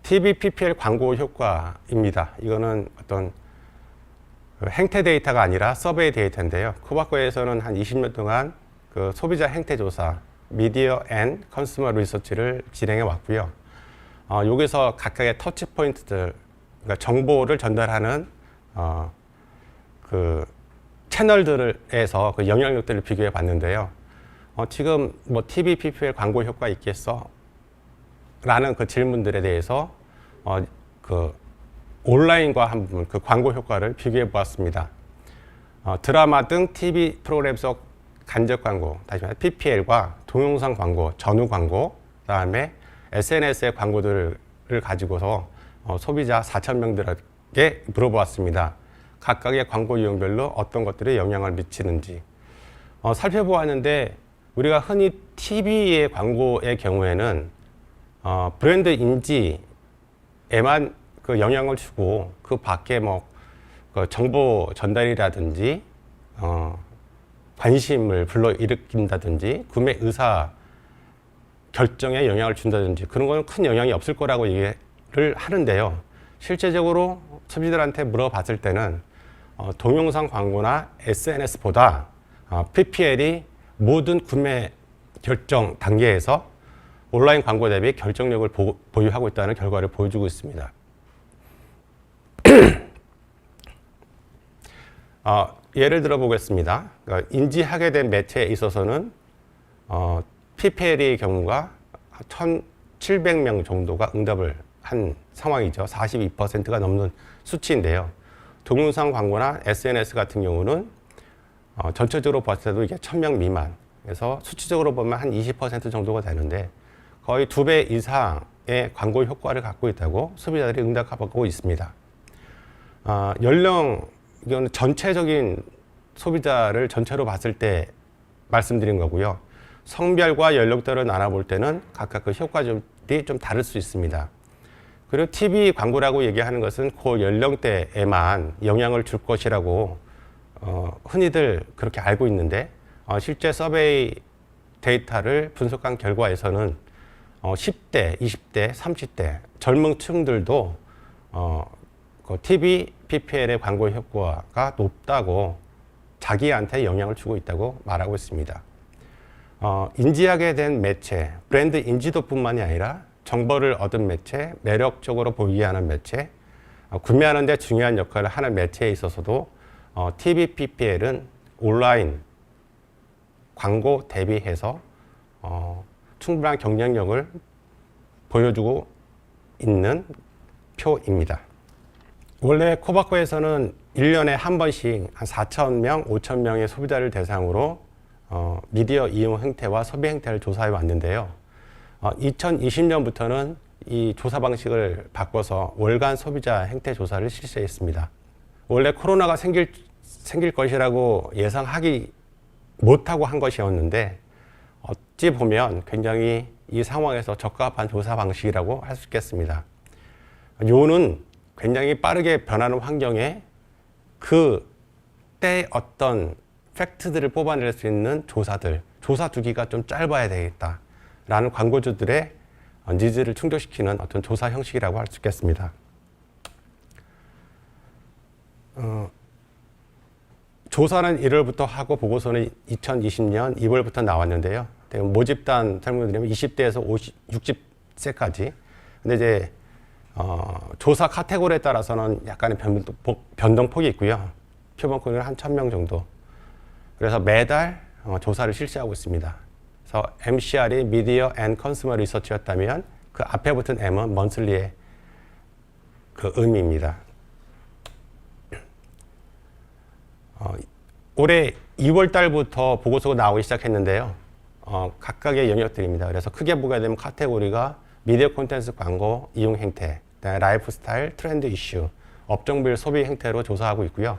TV PPL 광고 효과입니다. 이거는 어떤 행태 데이터가 아니라 서베이 데이터인데요. 코바코에서는 한 20년 동안 그 소비자 행태 조사, 미디어 앤 컨슈머 리서치를 진행해 왔고요. 여기서 각각의 터치 포인트들, 그러니까 정보를 전달하는 그 채널들에서 그 영향력들을 비교해 봤는데요. 지금 TV PPL 광고 효과 있겠어? 라는 그 질문들에 대해서 그 온라인과 한번 그 광고 효과를 비교해 보았습니다. 드라마 등 TV 프로그램 속 간접 광고, 다시 말해 PPL과 동영상 광고, 전후 광고, 그다음에 SNS의 광고들을 가지고서 소비자 4,000명들에게 물어보았습니다. 각각의 광고 유형별로 어떤 것들이 영향을 미치는지 살펴보았는데 우리가 흔히 TV의 광고의 경우에는 브랜드 인지에만 그 영향을 주고 그 밖에 그 정보 전달이라든지 관심을 불러일으킨다든지 구매 의사 결정에 영향을 준다든지 그런 거는 큰 영향이 없을 거라고 얘기를 하는데요. 실제적으로 소비자들한테 물어봤을 때는 동영상 광고나 SNS보다 PPL이 모든 구매 결정 단계에서 온라인 광고 대비 결정력을 보유하고 있다는 결과를 보여주고 있습니다. 예를 들어 보겠습니다. 그러니까 인지하게 된 매체에 있어서는 PPL의 경우가 1,700명 정도가 응답을 한 상황이죠. 42%가 넘는 수치인데요. 동영상 광고나 SNS 같은 경우는 전체적으로 봤을 때도 이게 1,000명 미만. 그래서 수치적으로 보면 한 20% 정도가 되는데 거의 2배 이상의 광고 효과를 갖고 있다고 소비자들이 응답하고 있습니다. 연령, 이건 전체적인 소비자를 전체로 봤을 때 말씀드린 거고요. 성별과 연령대로 나눠볼 때는 각각 그 효과들이 좀 다를 수 있습니다. 그리고 TV 광고라고 얘기하는 것은 그 연령대에만 영향을 줄 것이라고 흔히들 그렇게 알고 있는데 실제 서베이 데이터를 분석한 결과에서는 10대, 20대, 30대 젊은 층들도 그 TV, PPL의 광고 효과가 높다고 자기한테 영향을 주고 있다고 말하고 있습니다. 인지하게 된 매체, 브랜드 인지도뿐만이 아니라 정보를 얻은 매체, 매력적으로 보이게 하는 매체, 구매하는 데 중요한 역할을 하는 매체에 있어서도 TV, PPL은 온라인 광고 대비해서 충분한 경쟁력을 보여주고 있는 표입니다. 원래 코바코에서는 1년에 한 번씩 한 4,000명, 5,000명의 소비자를 대상으로 미디어 이용 행태와 소비 행태를 조사해 왔는데요. 2020년부터는 이 조사 방식을 바꿔서 월간 소비자 행태 조사를 실시했습니다. 원래 코로나가 생길 것이라고 예상하기 못하고 한 것이었는데 어찌 보면 굉장히 이 상황에서 적합한 조사 방식이라고 할 수 있겠습니다. 요는 굉장히 빠르게 변하는 환경에 그 때 어떤 팩트들을 뽑아낼 수 있는 조사 주기가 좀 짧아야 되겠다라는 광고주들의 니즈를 충족시키는 어떤 조사 형식이라고 할 수 있겠습니다. 조사는 1월부터 하고 보고서는 2020년 2월부터 나왔는데요. 모집단 설명드리면 20대에서 60세까지. 근데 이제 조사 카테고리에 따라서는 약간의 변동폭이 있고요. 표본폭은 한 1,000명 정도. 그래서 매달 조사를 실시하고 있습니다. 그래서 MCR이 Media and Consumer Research였다면 그 앞에 붙은 M은 monthly의 그 의미입니다. 올해 2월 달부터 보고서가 나오기 시작했는데요. 각각의 영역들입니다. 그래서 크게 보게 되면 카테고리가 미디어 콘텐츠 광고 이용 행태, 라이프 스타일, 트렌드 이슈, 업종별 소비 행태로 조사하고 있고요.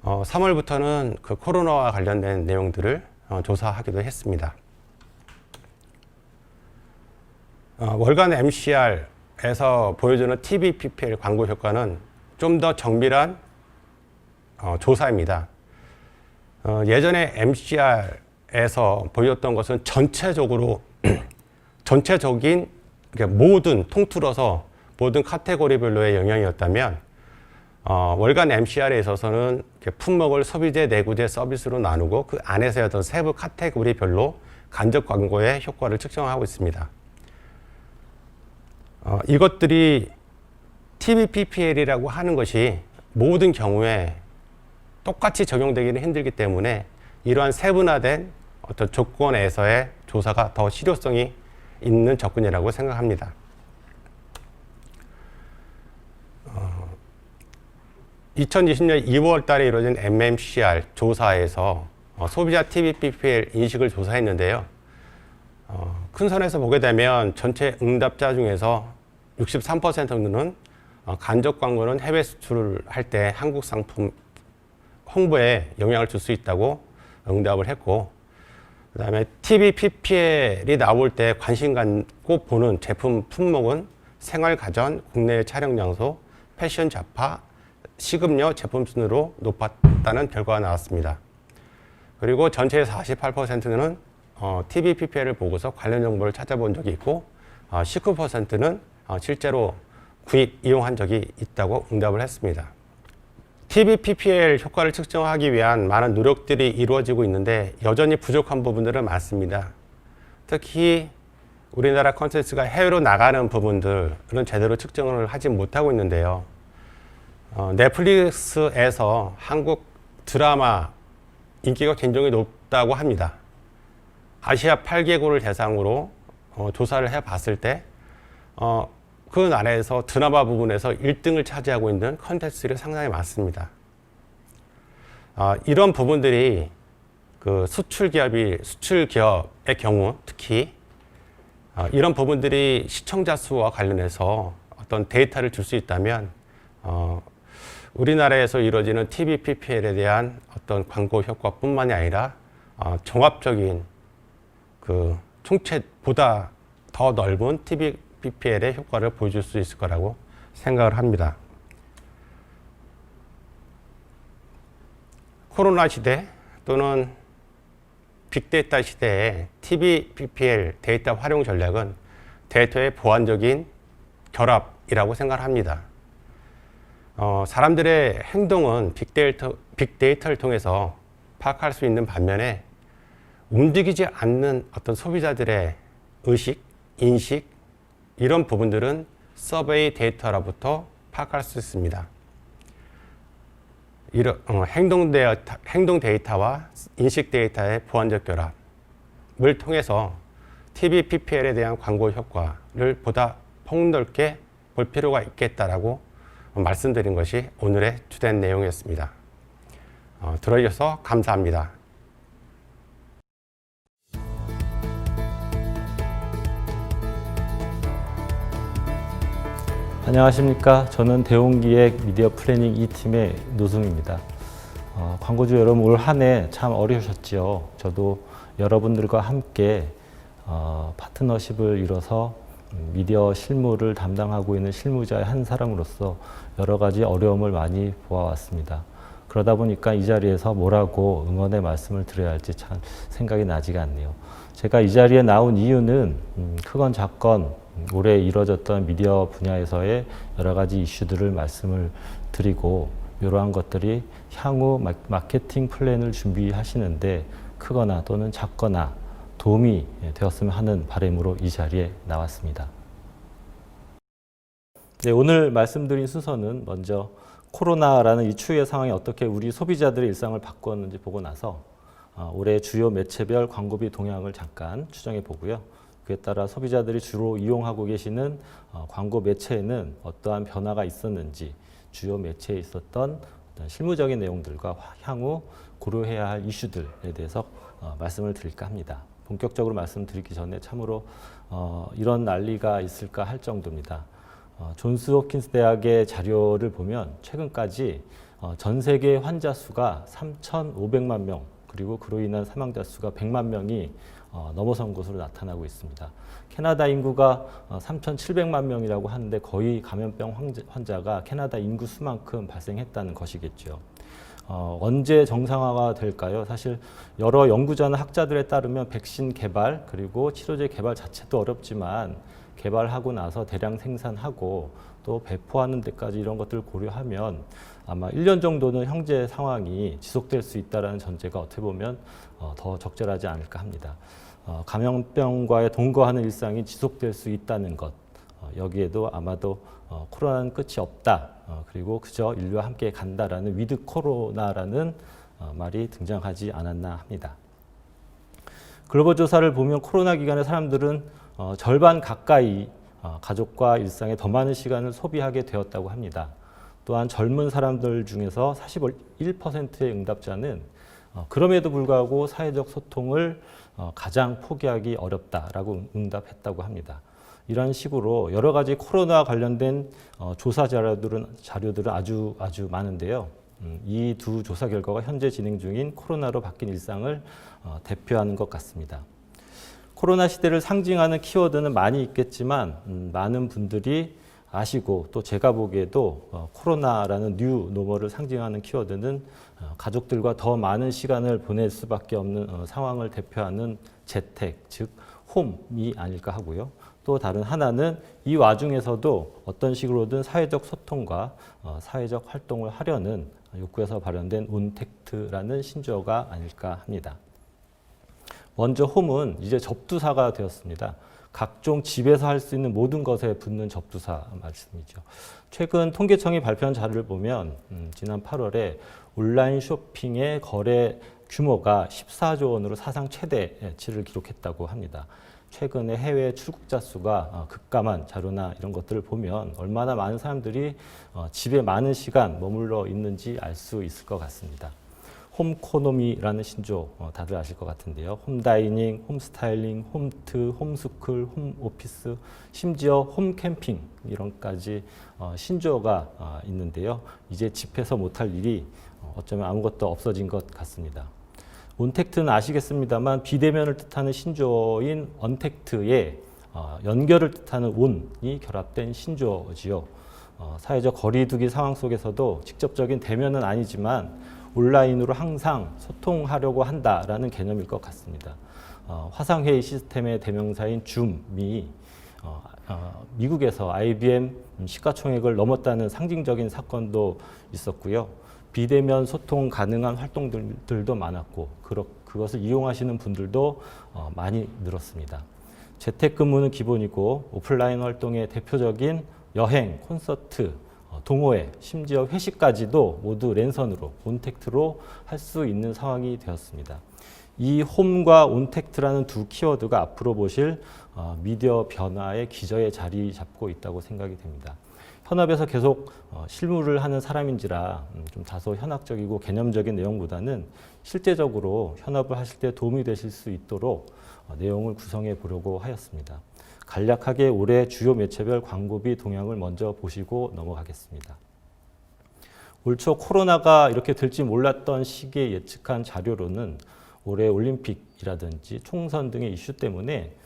3월부터는 그 코로나와 관련된 내용들을 조사하기도 했습니다. 월간 MCR에서 보여주는 TV, PPL 광고 효과는 좀 더 정밀한 조사입니다. 예전에 MCR에서 보였던 것은 전체적인 모든 통틀어서 모든 카테고리별로의 영향이었다면 월간 MCR에 있어서는 품목을 소비재, 내구재, 서비스로 나누고 그 안에서의 어떤 세부 카테고리별로 간접 광고의 효과를 측정하고 있습니다. 이것들이 TV, PPL이라고 하는 것이 모든 경우에 똑같이 적용되기는 힘들기 때문에 이러한 세분화된 어떤 조건에서의 조사가 더 실효성이 있는 접근이라고 생각합니다. 2020년 2월 달에 이루어진 MMCR 조사에서 소비자 TV, PPL 인식을 조사했는데요. 큰 선에서 보게 되면 전체 응답자 중에서 63%는 간접 광고는 해외 수출을 할 때 한국 상품 홍보에 영향을 줄 수 있다고 응답을 했고 그다음에 TV PPL이 나올 때 관심 갖고 보는 제품 품목은 생활가전, 국내 촬영 장소, 패션 잡화, 식음료 제품 순으로 높았다는 결과가 나왔습니다. 그리고 전체의 48%는 TV PPL을 보고서 관련 정보를 찾아본 적이 있고 19%는 실제로 구입, 이용한 적이 있다고 응답을 했습니다. TV PPL 효과를 측정하기 위한 많은 노력들이 이루어지고 있는데 여전히 부족한 부분들은 많습니다. 특히 우리나라 콘텐츠가 해외로 나가는 부분들은 제대로 측정을 하지 못하고 있는데요. 넷플릭스에서 한국 드라마 인기가 굉장히 높다고 합니다. 아시아 8개국을 대상으로 조사를 해봤을 때 그 나라에서 드라마 부분에서 1등을 차지하고 있는 콘텐츠들이 상당히 많습니다. 이런 부분들이 그 수출 기업의 경우 특히 이런 부분들이 시청자 수와 관련해서 어떤 데이터를 줄 수 있다면 우리나라에서 이루어지는 TV PPL에 대한 어떤 광고 효과뿐만이 아니라 종합적인 그 총체보다 더 넓은 TV PPL의 효과를 보여줄 수 있을 거라고 생각을 합니다. 코로나 시대 또는 빅데이터 시대에 TV PPL 데이터 활용 전략은 데이터의 보완적인 결합이라고 생각을 합니다. 사람들의 행동은 빅데이터를 통해서 파악할 수 있는 반면에 움직이지 않는 어떤 소비자들의 의식, 인식 이런 부분들은 서베이 데이터로부터 파악할 수 있습니다. 이런 행동 데이터와 인식 데이터의 보완적 결합을 통해서 TV PPL에 대한 광고 효과를 보다 폭넓게 볼 필요가 있겠다라고 말씀드린 것이 오늘의 주된 내용이었습니다. 들어주셔서 감사합니다. 안녕하십니까. 저는 대웅기획 미디어 플래닝 2팀의 노승입니다. 광고주 여러분, 올 한 해 참 어려우셨지요. 저도 여러분들과 함께 파트너십을 이뤄서 미디어 실무를 담당하고 있는 실무자의 한 사람으로서 여러 가지 어려움을 많이 보아왔습니다. 그러다 보니까 이 자리에서 뭐라고 응원의 말씀을 드려야 할지 참 생각이 나지가 않네요. 제가 이 자리에 나온 이유는 크건 작건 올해 이뤄졌던 미디어 분야에서의 여러 가지 이슈들을 말씀을 드리고 이러한 것들이 향후 마케팅 플랜을 준비하시는데 크거나 또는 작거나 도움이 되었으면 하는 바람으로 이 자리에 나왔습니다. 네, 오늘 말씀드린 순서는 먼저 코로나라는 이 추위의 상황이 어떻게 우리 소비자들의 일상을 바꾸었는지 보고 나서 올해 주요 매체별 광고비 동향을 잠깐 추정해 보고요. 그에 따라 소비자들이 주로 이용하고 계시는 광고 매체에는 어떠한 변화가 있었는지 주요 매체에 있었던 어떤 실무적인 내용들과 향후 고려해야 할 이슈들에 대해서 말씀을 드릴까 합니다. 본격적으로 말씀드리기 전에 참으로 이런 난리가 있을까 할 정도입니다. 존스 홉킨스 대학의 자료를 보면 최근까지 전 세계 환자 수가 3,500만 명 그리고 그로 인한 사망자 수가 100만 명이 넘어선 것으로 나타나고 있습니다. 캐나다 인구가 3,700만 명이라고 하는데 거의 감염병 환자가 캐나다 인구 수만큼 발생했다는 것이겠죠. 언제 정상화가 될까요? 사실 여러 연구자나 학자들에 따르면 백신 개발 그리고 치료제 개발 자체도 어렵지만 개발하고 나서 대량 생산하고 또 배포하는 데까지 이런 것들을 고려하면 아마 1년 정도는 현재 상황이 지속될 수 있다는 전제가 어떻게 보면 더 적절하지 않을까 합니다. 감염병과의 동거하는 일상이 지속될 수 있다는 것, 여기에도 아마도 코로나는 끝이 없다. 그리고 그저 인류와 함께 간다라는 위드 코로나라는 말이 등장하지 않았나 합니다. 글로벌 조사를 보면 코로나 기간에 사람들은 절반 가까이 가족과 일상에 더 많은 시간을 소비하게 되었다고 합니다. 또한 젊은 사람들 중에서 41%의 응답자는 그럼에도 불구하고 사회적 소통을 가장 포기하기 어렵다라고 응답했다고 합니다. 이런 식으로 여러 가지 코로나 관련된 조사 자료들은 아주 많은데요. 이 두 조사 결과가 현재 진행 중인 코로나로 바뀐 일상을 대표하는 것 같습니다. 코로나 시대를 상징하는 키워드는 많이 있겠지만 많은 분들이 아시고 또 제가 보기에도 코로나라는 뉴 노멀을 상징하는 키워드는 가족들과 더 많은 시간을 보낼 수밖에 없는 상황을 대표하는 재택, 즉 홈이 아닐까 하고요. 또 다른 하나는 이 와중에서도 어떤 식으로든 사회적 소통과 사회적 활동을 하려는 욕구에서 발현된 온택트라는 신조어가 아닐까 합니다. 먼저 홈은 이제 접두사가 되었습니다. 각종 집에서 할 수 있는 모든 것에 붙는 접두사 말씀이죠. 최근 통계청이 발표한 자료를 보면 지난 8월에 온라인 쇼핑의 거래 규모가 14조 원으로 사상 최대치를 기록했다고 합니다. 최근에 해외 출국자 수가 급감한 자료나 이런 것들을 보면 얼마나 많은 사람들이 집에 많은 시간 머물러 있는지 알 수 있을 것 같습니다. 홈코노미라는 신조 다들 아실 것 같은데요. 홈다이닝, 홈스타일링, 홈트, 홈스쿨, 홈오피스, 심지어 홈캠핑 이런까지 신조어가 있는데요. 이제 집에서 못할 일이 어쩌면 아무것도 없어진 것 같습니다. 온택트는 아시겠습니다만 비대면을 뜻하는 신조어인 언택트에 연결을 뜻하는 온이 결합된 신조어지요. 사회적 거리두기 상황 속에서도 직접적인 대면은 아니지만 온라인으로 항상 소통하려고 한다라는 개념일 것 같습니다. 화상회의 시스템의 대명사인 줌이 미국에서 IBM 시가총액을 넘었다는 상징적인 사건도 있었고요. 비대면 소통 가능한 활동들도 많았고 그것을 이용하시는 분들도 많이 늘었습니다. 재택근무는 기본이고 오프라인 활동의 대표적인 여행, 콘서트, 동호회, 심지어 회식까지도 모두 랜선으로, 온택트로 할 수 있는 상황이 되었습니다. 이 홈과 온택트라는 두 키워드가 앞으로 보실 미디어 변화의 기저에 자리 잡고 있다고 생각이 됩니다. 현업에서 계속 실무를 하는 사람인지라 좀 다소 현학적이고 개념적인 내용보다는 실제적으로 현업을 하실 때 도움이 되실 수 있도록 내용을 구성해 보려고 하였습니다. 간략하게 올해 주요 매체별 광고비 동향을 먼저 보시고 넘어가겠습니다. 올 초 코로나가 이렇게 될지 몰랐던 시기에 예측한 자료로는 올해 올림픽이라든지 총선 등의 이슈 때문에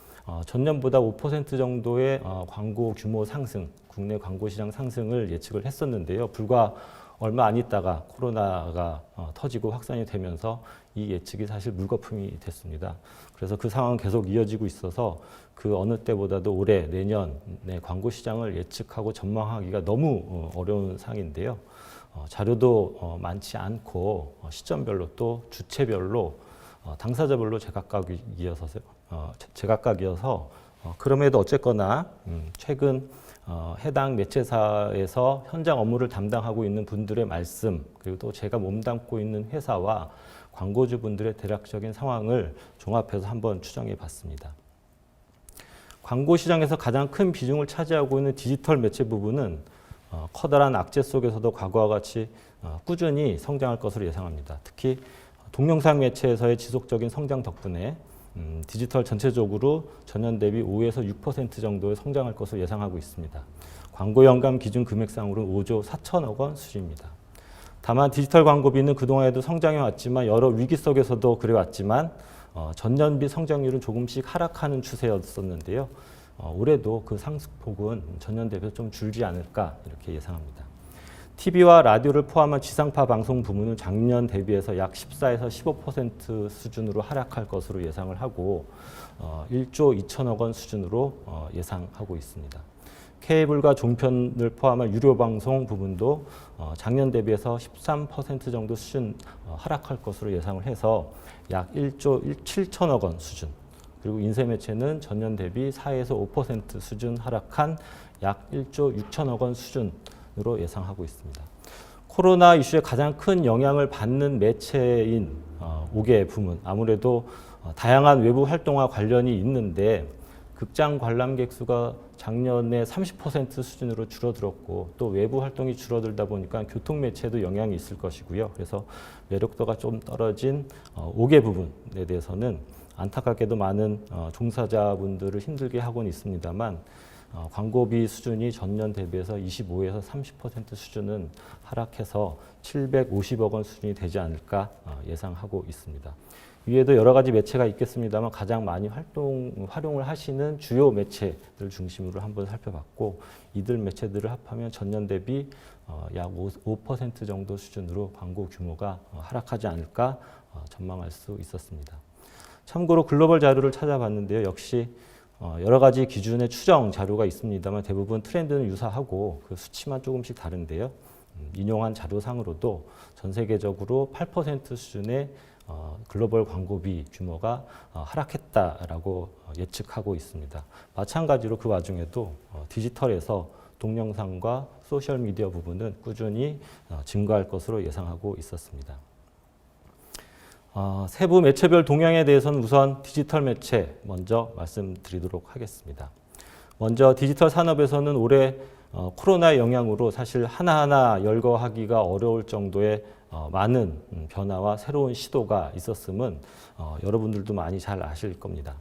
전년보다 5% 정도의 광고 규모 상승, 국내 광고 시장 상승을 예측을 했었는데요. 불과 얼마 안 있다가 코로나가 터지고 확산이 되면서 이 예측이 사실 물거품이 됐습니다. 그래서 그 상황은 계속 이어지고 있어서 그 어느 때보다도 올해 내년의 광고 시장을 예측하고 전망하기가 너무 어려운 상황인데요. 자료도 많지 않고 시점별로 또 주체별로 당사자별로 제각각이어서 그럼에도 어쨌거나 최근 해당 매체사에서 현장 업무를 담당하고 있는 분들의 말씀 그리고 또 제가 몸담고 있는 회사와 광고주분들의 대략적인 상황을 종합해서 한번 추정해 봤습니다. 광고 시장에서 가장 큰 비중을 차지하고 있는 디지털 매체 부분은 커다란 악재 속에서도 과거와 같이 꾸준히 성장할 것으로 예상합니다. 특히 동영상 매체에서의 지속적인 성장 덕분에 디지털 전체적으로 전년 대비 5에서 6% 정도의 성장할 것으로 예상하고 있습니다. 광고 연간 기준 금액상으로는 5조 4천억 원 수준입니다. 다만 디지털 광고비는 그동안에도 성장해 왔지만 여러 위기 속에서도 그래왔지만 전년비 성장률은 조금씩 하락하는 추세였었는데요. 올해도 그 상승폭은 전년 대비 좀 줄지 않을까 이렇게 예상합니다. TV와 라디오를 포함한 지상파 방송 부문은 작년 대비해서 약 14에서 15% 수준으로 하락할 것으로 예상을 하고 1조 2천억 원 수준으로 예상하고 있습니다. 케이블과 종편을 포함한 유료 방송 부분도 작년 대비해서 13% 정도 수준 하락할 것으로 예상을 해서 약 1조 7천억 원 수준 그리고 인쇄매체는 전년 대비 4에서 5% 수준 하락한 약 1조 6천억 원 수준으로 예상하고 있습니다. 코로나 이슈에 가장 큰 영향을 받는 매체인 5개 부문 아무래도 다양한 외부 활동과 관련이 있는데 극장 관람객 수가 작년에 30% 수준으로 줄어들었고 또 외부 활동이 줄어들다 보니까 교통매체에도 영향이 있을 것이고요. 그래서 매력도가 좀 떨어진 5개 부분에 대해서는 안타깝게도 많은 종사자분들을 힘들게 하고는 있습니다만 광고비 수준이 전년 대비해서 25에서 30% 수준은 하락해서 750억 원 수준이 되지 않을까 예상하고 있습니다. 위에도 여러 가지 매체가 있겠습니다만 가장 많이 활용을 하시는 주요 매체들 중심으로 한번 살펴봤고, 이들 매체들을 합하면 전년 대비 약 5% 정도 수준으로 광고 규모가 하락하지 않을까 전망할 수 있었습니다. 참고로 글로벌 자료를 찾아봤는데요. 역시 여러 가지 기준의 추정 자료가 있습니다만 대부분 트렌드는 유사하고 그 수치만 조금씩 다른데요. 인용한 자료상으로도 전 세계적으로 8% 수준의 글로벌 광고비 규모가 하락했다라고 예측하고 있습니다. 마찬가지로 그 와중에도 디지털에서 동영상과 소셜미디어 부분은 꾸준히 증가할 것으로 예상하고 있었습니다. 세부 매체별 동향에 대해서는 우선 디지털 매체 먼저 말씀드리도록 하겠습니다. 먼저 디지털 산업에서는 올해 코로나의 영향으로 사실 하나하나 열거하기가 어려울 정도의 많은 변화와 새로운 시도가 있었음은 여러분들도 많이 잘 아실 겁니다.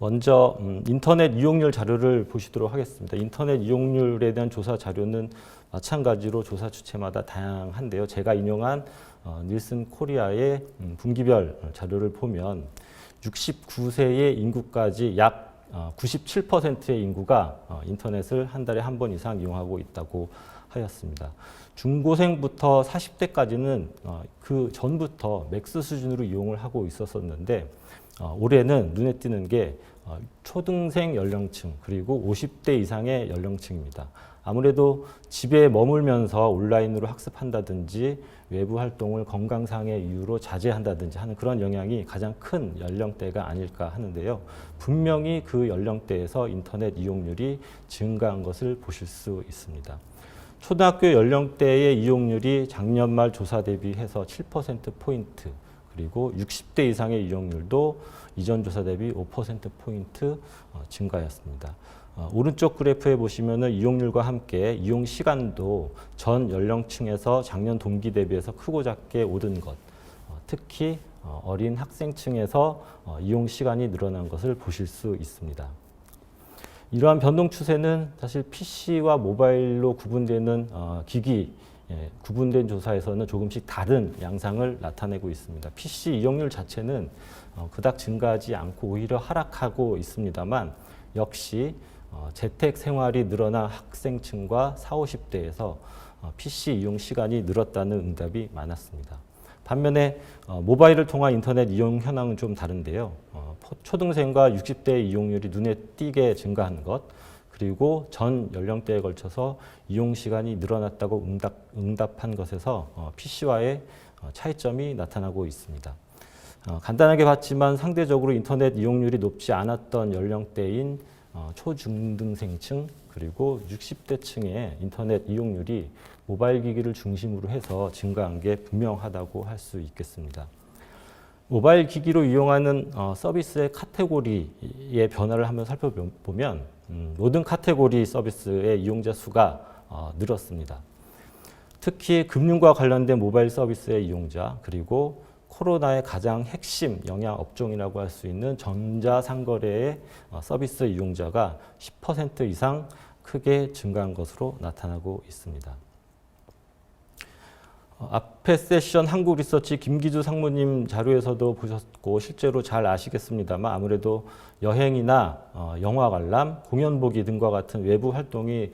먼저 인터넷 이용률 자료를 보시도록 하겠습니다. 인터넷 이용률에 대한 조사 자료는 마찬가지로 조사 주체마다 다양한데요. 제가 인용한 닐슨 코리아의 분기별 자료를 보면 69세의 인구까지 약 97%의 인구가 인터넷을 한 달에 한 번 이상 이용하고 있다고 하였습니다. 중고생부터 40대까지는 그 전부터 맥스 수준으로 이용을 하고 있었었는데 올해는 눈에 띄는 게 초등생 연령층 그리고 50대 이상의 연령층입니다. 아무래도 집에 머물면서 온라인으로 학습한다든지 외부 활동을 건강상의 이유로 자제한다든지 하는 그런 영향이 가장 큰 연령대가 아닐까 하는데요. 분명히 그 연령대에서 인터넷 이용률이 증가한 것을 보실 수 있습니다. 초등학교 연령대의 이용률이 작년 말 조사 대비해서 7%포인트, 그리고 60대 이상의 이용률도 이전 조사 대비 5%포인트 증가였습니다. 오른쪽 그래프에 보시면은 이용률과 함께 이용 시간도 전 연령층에서 작년 동기 대비해서 크고 작게 오른 것, 특히 어린 학생층에서 이용 시간이 늘어난 것을 보실 수 있습니다. 이러한 변동 추세는 사실 PC와 모바일로 구분되는 기기, 구분된 조사에서는 조금씩 다른 양상을 나타내고 있습니다. PC 이용률 자체는 그닥 증가하지 않고 오히려 하락하고 있습니다만 역시 재택 생활이 늘어난 학생층과 40, 50대에서 PC 이용 시간이 늘었다는 응답이 많았습니다. 반면에 모바일을 통한 인터넷 이용 현황은 좀 다른데요. 초등생과 60대 이용률이 눈에 띄게 증가한 것, 그리고 전 연령대에 걸쳐서 이용 시간이 늘어났다고 응답한 것에서 PC와의 차이점이 나타나고 있습니다. 간단하게 봤지만 상대적으로 인터넷 이용률이 높지 않았던 연령대인 초중등생층 그리고 60대층의 인터넷 이용률이 모바일 기기를 중심으로 해서 증가한 게 분명하다고 할 수 있겠습니다. 모바일 기기로 이용하는 서비스의 카테고리의 변화를 한번 살펴보면 모든 카테고리 서비스의 이용자 수가 늘었습니다. 특히 금융과 관련된 모바일 서비스의 이용자, 그리고 코로나의 가장 핵심 영향 업종이라고 할 수 있는 전자상거래의 서비스 이용자가 10% 이상 크게 증가한 것으로 나타나고 있습니다. 앞에 세션 한국리서치 김기주 상무님 자료에서도 보셨고 실제로 잘 아시겠습니다만 아무래도 여행이나 영화 관람, 공연 보기 등과 같은 외부 활동이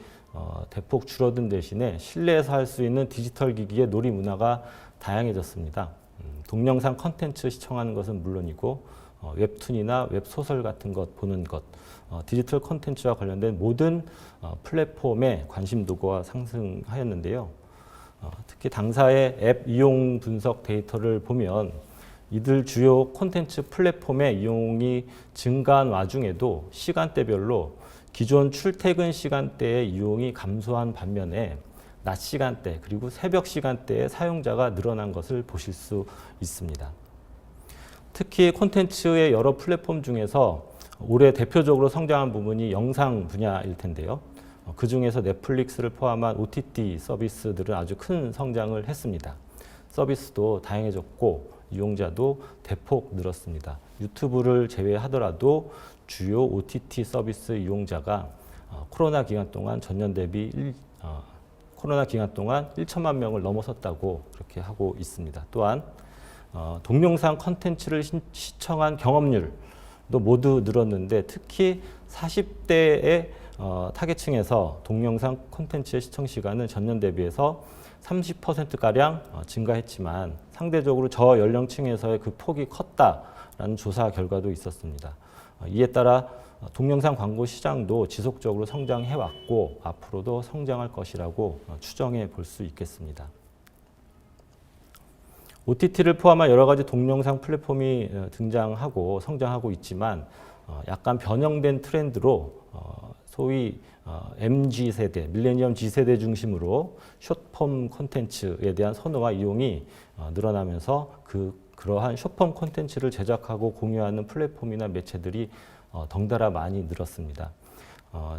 대폭 줄어든 대신에 실내에서 할 수 있는 디지털 기기의 놀이 문화가 다양해졌습니다. 동영상 컨텐츠 시청하는 것은 물론이고 웹툰이나 웹소설 같은 것 보는 것, 디지털 컨텐츠와 관련된 모든 플랫폼의 관심도가 상승하였는데요. 특히 당사의 앱 이용 분석 데이터를 보면 이들 주요 콘텐츠 플랫폼의 이용이 증가한 와중에도 시간대별로 기존 출퇴근 시간대의 이용이 감소한 반면에 낮 시간대 그리고 새벽 시간대의 사용자가 늘어난 것을 보실 수 있습니다. 특히 콘텐츠의 여러 플랫폼 중에서 올해 대표적으로 성장한 부분이 영상 분야일 텐데요. 그 중에서 넷플릭스를 포함한 OTT 서비스들은 아주 큰 성장을 했습니다. 서비스도 다양해졌고 이용자도 대폭 늘었습니다. 유튜브를 제외하더라도 주요 OTT 서비스 이용자가 코로나 기간 동안 전년 대비 코로나 기간 동안 1천만 명을 넘어섰다고 그렇게 하고 있습니다. 또한 동영상 컨텐츠를 시청한 경험률도 모두 늘었는데 특히 40대의 타겟층에서 동영상 콘텐츠의 시청 시간은 전년 대비해서 30%가량 증가했지만 상대적으로 저연령층에서의 그 폭이 컸다라는 조사 결과도 있었습니다. 이에 따라 동영상 광고 시장도 지속적으로 성장해왔고 앞으로도 성장할 것이라고 추정해 볼 수 있겠습니다. OTT를 포함한 여러 가지 동영상 플랫폼이 등장하고 성장하고 있지만 약간 변형된 트렌드로 소위 MG세대, 밀레니엄 G세대 중심으로 숏폼 콘텐츠에 대한 선호와 이용이 늘어나면서 그러한 숏폼 콘텐츠를 제작하고 공유하는 플랫폼이나 매체들이 덩달아 많이 늘었습니다.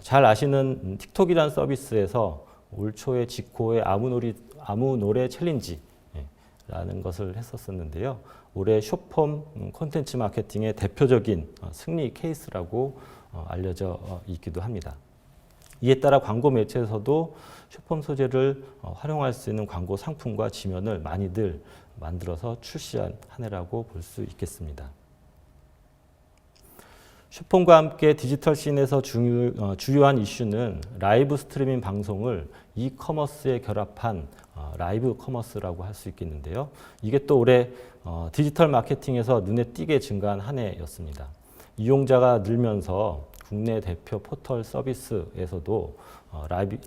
잘 아시는 틱톡이라는 서비스에서 올 초에 지코의 아무 노래 챌린지라는 것을 했었었는데요. 올해 숏폼 콘텐츠 마케팅의 대표적인 승리 케이스라고 알려져 있기도 합니다. 이에 따라 광고 매체에서도 숏폼 소재를 활용할 수 있는 광고 상품과 지면을 많이들 만들어서 출시한 한 해라고 볼 수 있겠습니다. 숏폼과 함께 디지털 씬에서 주요한 이슈는 라이브 스트리밍 방송을 이커머스에 결합한 라이브 커머스라고 할 수 있겠는데요. 이게 또 올해 디지털 마케팅에서 눈에 띄게 증가한 한 해였습니다. 이용자가 늘면서 국내 대표 포털 서비스에서도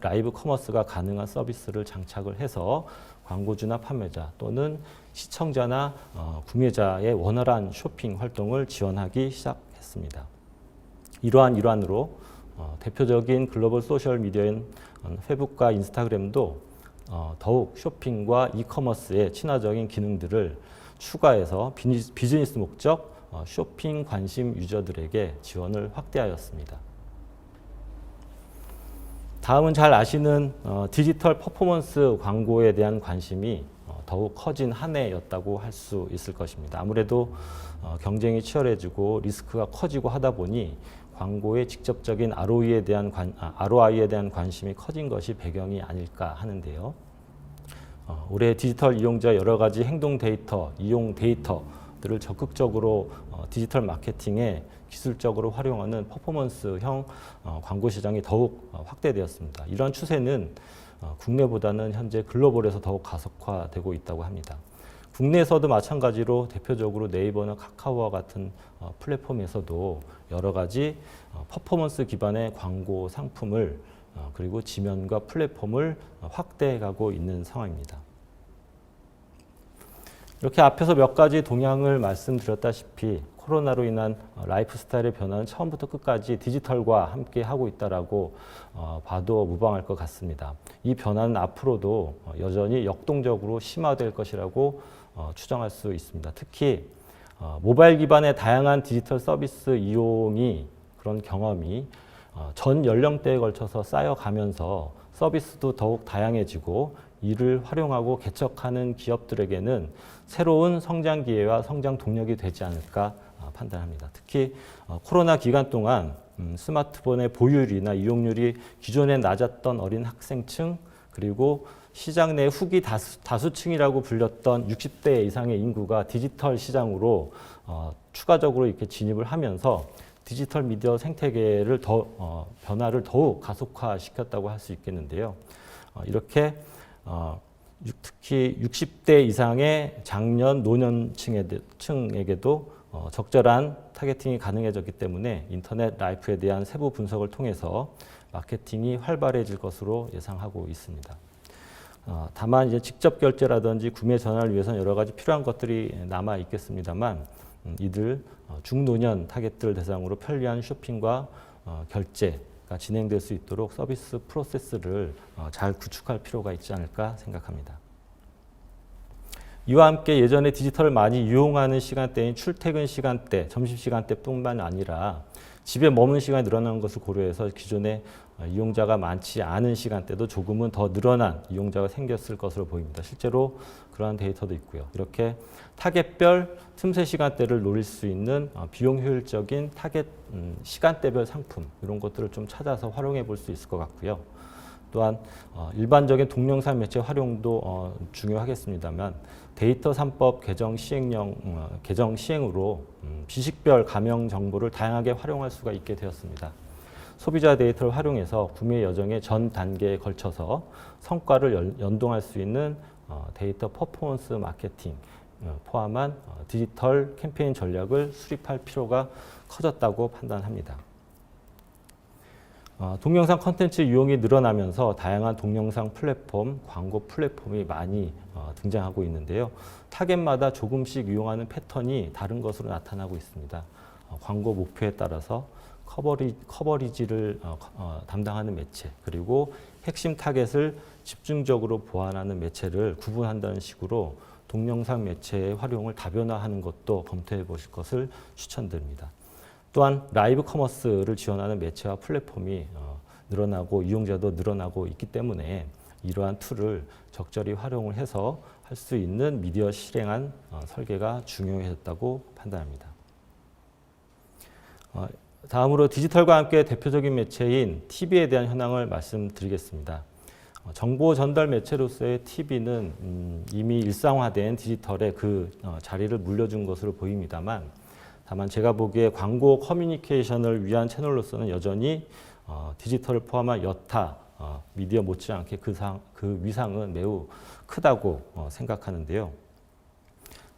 라이브 커머스가 가능한 서비스를 장착을 해서 광고주나 판매자 또는 시청자나 구매자의 원활한 쇼핑 활동을 지원하기 시작했습니다. 이러한 일환으로 대표적인 글로벌 소셜 미디어인 페이스북과 인스타그램도 더욱 쇼핑과 이커머스의 친화적인 기능들을 추가해서 비즈니스 목적 쇼핑 관심 유저들에게 지원을 확대하였습니다. 다음은 잘 아시는 디지털 퍼포먼스 광고에 대한 관심이 더욱 커진 한 해였다고 할 수 있을 것입니다. 아무래도 경쟁이 치열해지고 리스크가 커지고 하다 보니 광고의 직접적인 ROI에 대한 관심이 커진 것이 배경이 아닐까 하는데요. 올해 디지털 이용자 여러 가지 행동 데이터, 이용 데이터들을 적극적으로 디지털 마케팅에 기술적으로 활용하는 퍼포먼스형 광고 시장이 더욱 확대되었습니다. 이러한 추세는 국내보다는 현재 글로벌에서 더욱 가속화되고 있다고 합니다. 국내에서도 마찬가지로 대표적으로 네이버나 카카오와 같은 플랫폼에서도 여러 가지 퍼포먼스 기반의 광고 상품을 그리고 지면과 플랫폼을 확대해가고 있는 상황입니다. 이렇게 앞에서 몇 가지 동향을 말씀드렸다시피 코로나로 인한 라이프 스타일의 변화는 처음부터 끝까지 디지털과 함께 하고 있다라고 봐도 무방할 것 같습니다. 이 변화는 앞으로도 여전히 역동적으로 심화될 것이라고 추정할 수 있습니다. 특히 모바일 기반의 다양한 디지털 서비스 이용이 그런 경험이 전 연령대에 걸쳐서 쌓여가면서 서비스도 더욱 다양해지고 이를 활용하고 개척하는 기업들에게는 새로운 성장 기회와 성장 동력이 되지 않을까 판단합니다. 특히 코로나 기간 동안 스마트폰의 보유율이나 이용률이 기존에 낮았던 어린 학생층 그리고 시장 내 후기 다수층이라고 불렸던 60대 이상의 인구가 디지털 시장으로 추가적으로 이렇게 진입을 하면서 디지털 미디어 생태계를 변화를 더욱 가속화시켰다고 할 수 있겠는데요. 이렇게 특히 60대 이상의 장년 노년층에게도 적절한 타겟팅이 가능해졌기 때문에 인터넷 라이프에 대한 세부 분석을 통해서 마케팅이 활발해질 것으로 예상하고 있습니다. 다만 이제 직접 결제라든지 구매 전환을 위해서는 여러 가지 필요한 것들이 남아 있겠습니다만 이들 중노년 타겟들 대상으로 편리한 쇼핑과 결제가 진행될 수 있도록 서비스 프로세스를 잘 구축할 필요가 있지 않을까 생각합니다. 이와 함께 예전에 디지털을 많이 이용하는 시간대인 출퇴근 시간대, 점심시간대뿐만 아니라 집에 머무는 시간이 늘어나는 것을 고려해서 기존에 이용자가 많지 않은 시간대도 조금은 더 늘어난 이용자가 생겼을 것으로 보입니다. 실제로 그러한 데이터도 있고요. 이렇게 타겟별 틈새 시간대를 노릴 수 있는 비용 효율적인 타겟 시간대별 상품 이런 것들을 좀 찾아서 활용해 볼 수 있을 것 같고요. 또한 일반적인 동영상 매체 활용도 중요하겠습니다만 데이터 3법 개정 시행으로 비식별 가명 정보를 다양하게 활용할 수가 있게 되었습니다. 소비자 데이터를 활용해서 구매 여정의 전 단계에 걸쳐서 성과를 연동할 수 있는 데이터 퍼포먼스 마케팅 포함한 디지털 캠페인 전략을 수립할 필요가 커졌다고 판단합니다. 동영상 콘텐츠 유용이 늘어나면서 다양한 동영상 플랫폼, 광고 플랫폼이 많이 등장하고 있는데요. 타겟마다 조금씩 이용하는 패턴이 다른 것으로 나타나고 있습니다. 광고 목표에 따라서 커버리지를 담당하는 매체, 그리고 핵심 타겟을 집중적으로 보완하는 매체를 구분한다는 식으로 동영상 매체의 활용을 다변화하는 것도 검토해 보실 것을 추천드립니다. 또한 라이브 커머스를 지원하는 매체와 플랫폼이 늘어나고 이용자도 늘어나고 있기 때문에 이러한 툴을 적절히 활용을 해서 할 수 있는 미디어 실행한 설계가 중요해졌다고 판단합니다. 다음으로 디지털과 함께 대표적인 매체인 TV에 대한 현황을 말씀드리겠습니다. 정보 전달 매체로서의 TV는 이미 일상화된 디지털에 그 자리를 물려준 것으로 보입니다만 다만 제가 보기에 광고 커뮤니케이션을 위한 채널로서는 여전히 디지털을 포함한 여타 미디어 못지않게 그 위상은 매우 크다고 생각하는데요.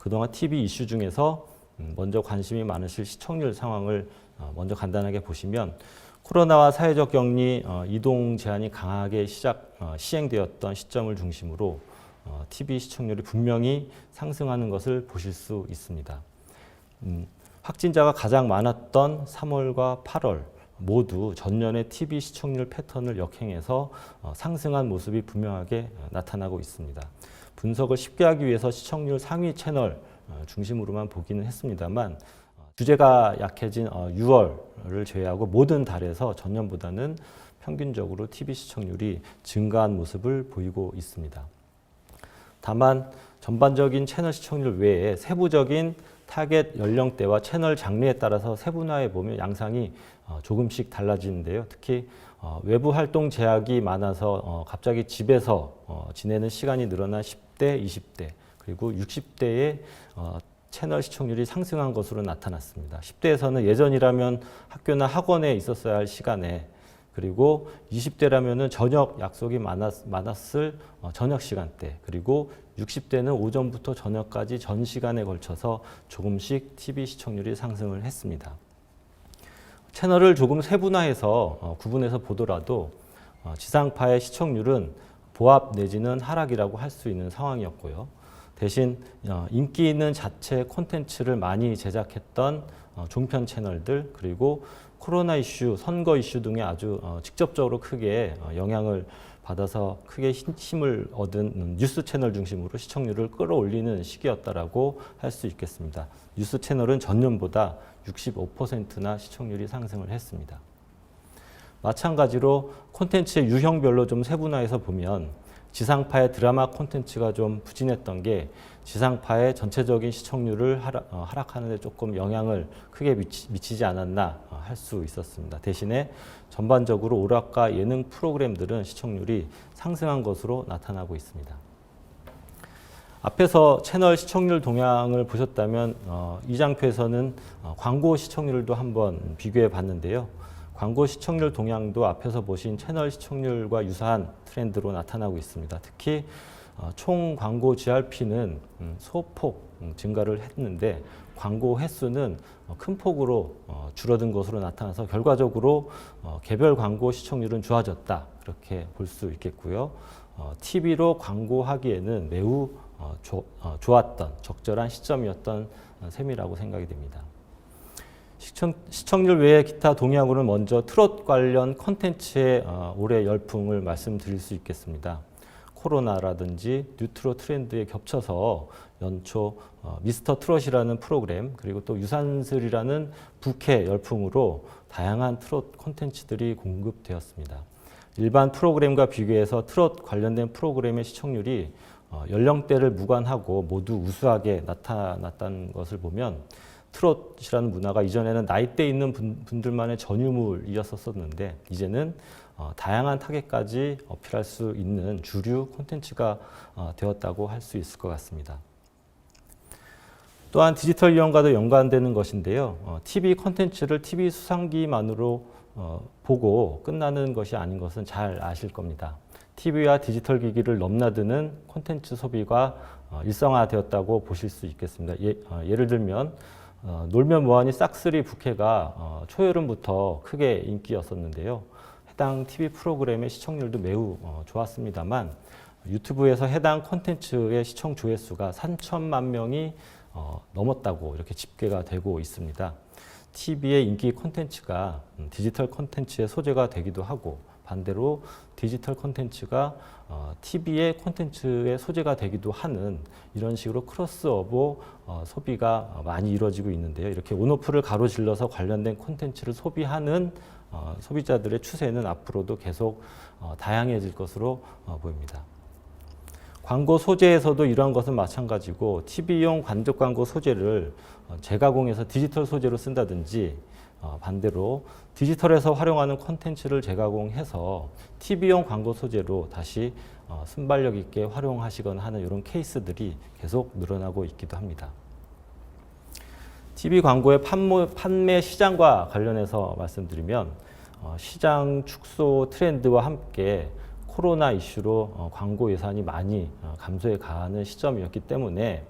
그동안 TV 이슈 중에서 먼저 관심이 많으실 시청률 상황을 먼저 간단하게 보시면 코로나와 사회적 격리, 이동 제한이 강하게 시행되었던 시점을 중심으로 TV 시청률이 분명히 상승하는 것을 보실 수 있습니다. 확진자가 가장 많았던 3월과 8월 모두 전년의 TV 시청률 패턴을 역행해서 상승한 모습이 분명하게 나타나고 있습니다. 분석을 쉽게 하기 위해서 시청률 상위 채널 중심으로만 보기는 했습니다만 주제가 약해진 6월을 제외하고 모든 달에서 전년보다는 평균적으로 TV 시청률이 증가한 모습을 보이고 있습니다. 다만 전반적인 채널 시청률 외에 세부적인 타겟 연령대와 채널 장르에 따라서 세분화해 보면 양상이 조금씩 달라지는데요. 특히 외부 활동 제약이 많아서 갑자기 집에서 지내는 시간이 늘어난 10대, 20대 그리고 60대의 채널 시청률이 상승한 것으로 나타났습니다. 10대에서는 예전이라면 학교나 학원에 있었어야 할 시간에 그리고 20대라면은 저녁 약속이 많았을 저녁 시간대 그리고 60대는 오전부터 저녁까지 전 시간에 걸쳐서 조금씩 TV 시청률이 상승을 했습니다. 채널을 조금 세분화해서 구분해서 보더라도 지상파의 시청률은 보합 내지는 하락이라고 할 수 있는 상황이었고요. 대신 인기 있는 자체 콘텐츠를 많이 제작했던 종편 채널들 그리고 코로나 이슈, 선거 이슈 등에 아주 직접적으로 크게 영향을 받아서 크게 힘을 얻은 뉴스 채널 중심으로 시청률을 끌어올리는 시기였다라고 할 수 있겠습니다. 뉴스 채널은 전년보다 65%나 시청률이 상승을 했습니다. 마찬가지로 콘텐츠의 유형별로 좀 세분화해서 보면 지상파의 드라마 콘텐츠가 좀 부진했던 게 지상파의 전체적인 시청률을 하락하는 데 조금 영향을 크게 미치지 않았나 할 수 있었습니다. 대신에 전반적으로 오락과 예능 프로그램들은 시청률이 상승한 것으로 나타나고 있습니다. 앞에서 채널 시청률 동향을 보셨다면 이 장표에서는 광고 시청률도 한번 비교해 봤는데요. 광고 시청률 동향도 앞에서 보신 채널 시청률과 유사한 트렌드로 나타나고 있습니다. 특히 총 광고 GRP는 소폭 증가를 했는데 광고 횟수는 큰 폭으로 줄어든 것으로 나타나서 결과적으로 개별 광고 시청률은 좋아졌다 그렇게 볼 수 있겠고요. TV로 광고하기에는 매우 좋았던 적절한 시점이었던 셈이라고 생각이 됩니다. 시청률 외에 기타 동향으로는 먼저 트롯 관련 콘텐츠의 올해 열풍을 말씀드릴 수 있겠습니다. 코로나라든지 뉴트로 트렌드에 겹쳐서 연초 미스터 트롯이라는 프로그램, 그리고 또 유산슬이라는 부캐 열풍으로 다양한 트롯 콘텐츠들이 공급되었습니다. 일반 프로그램과 비교해서 트롯 관련된 프로그램의 시청률이 연령대를 무관하고 모두 우수하게 나타났다는 것을 보면, 트롯이라는 문화가 이전에는 나이대 있는 분들만의 전유물이었었는데 이제는 다양한 타겟까지 어필할 수 있는 주류 콘텐츠가 되었다고 할 수 있을 것 같습니다. 또한 디지털 이용과도 연관되는 것인데요. TV 콘텐츠를 TV 수상기만으로 보고 끝나는 것이 아닌 것은 잘 아실 겁니다. TV와 디지털 기기를 넘나드는 콘텐츠 소비가 일상화되었다고 보실 수 있겠습니다. 예를 들면 놀면 뭐하니 싹쓸이 부캐가 초여름부터 크게 인기였었는데요. 해당 TV 프로그램의 시청률도 매우 좋았습니다만 유튜브에서 해당 콘텐츠의 시청 조회수가 3천만 명이 넘었다고 이렇게 집계가 되고 있습니다. TV의 인기 콘텐츠가 디지털 콘텐츠의 소재가 되기도 하고, 반대로 디지털 콘텐츠가 TV의 콘텐츠의 소재가 되기도 하는 이런 식으로 크로스오버 소비가 많이 이루어지고 있는데요. 이렇게 온오프를 가로질러서 관련된 콘텐츠를 소비하는 소비자들의 추세는 앞으로도 계속 다양해질 것으로 보입니다. 광고 소재에서도 이러한 것은 마찬가지고, TV용 간접 광고 소재를 재가공해서 디지털 소재로 쓴다든지, 반대로 디지털에서 활용하는 콘텐츠를 재가공해서 TV용 광고 소재로 다시 순발력 있게 활용하시거나 하는 이런 케이스들이 계속 늘어나고 있기도 합니다. TV 광고의 판매 시장과 관련해서 말씀드리면, 시장 축소 트렌드와 함께 코로나 이슈로 광고 예산이 많이 감소해 가는 시점이었기 때문에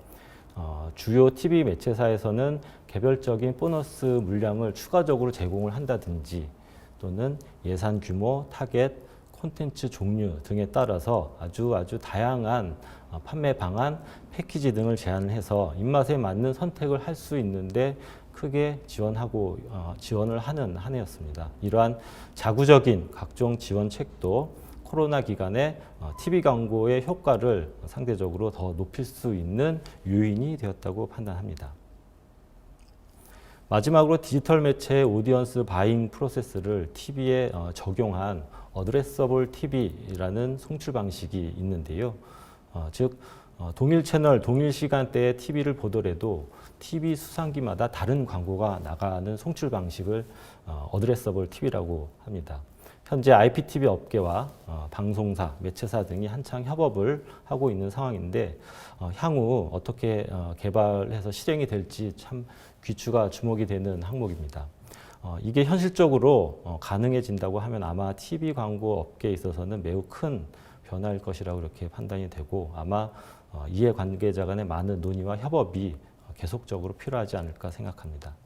주요 TV 매체사에서는 개별적인 보너스 물량을 추가적으로 제공을 한다든지, 또는 예산 규모, 타겟, 콘텐츠 종류 등에 따라서 아주 다양한 판매 방안, 패키지 등을 제안해서 입맛에 맞는 선택을 할 수 있는데 크게 지원을 하는 한 해였습니다. 이러한 자구적인 각종 지원책도 코로나 기간에 TV 광고의 효과를 상대적으로 더 높일 수 있는 요인이 되었다고 판단합니다. 마지막으로 디지털 매체의 오디언스 바잉 프로세스를 TV에 적용한 어드레서블 TV라는 송출 방식이 있는데요. 즉 동일 채널, 동일 시간대에 TV를 보더라도 TV 수상기마다 다른 광고가 나가는 송출 방식을 어드레서블 TV라고 합니다. 현재 IPTV 업계와 방송사, 매체사 등이 한창 협업을 하고 있는 상황인데, 향후 어떻게 개발해서 실행이 될지 참 귀추가 주목이 되는 항목입니다. 이게 현실적으로 가능해진다고 하면 아마 TV 광고 업계에 있어서는 매우 큰 변화일 것이라고 이렇게 판단이 되고, 아마 이해 관계자 간의 많은 논의와 협업이 계속적으로 필요하지 않을까 생각합니다.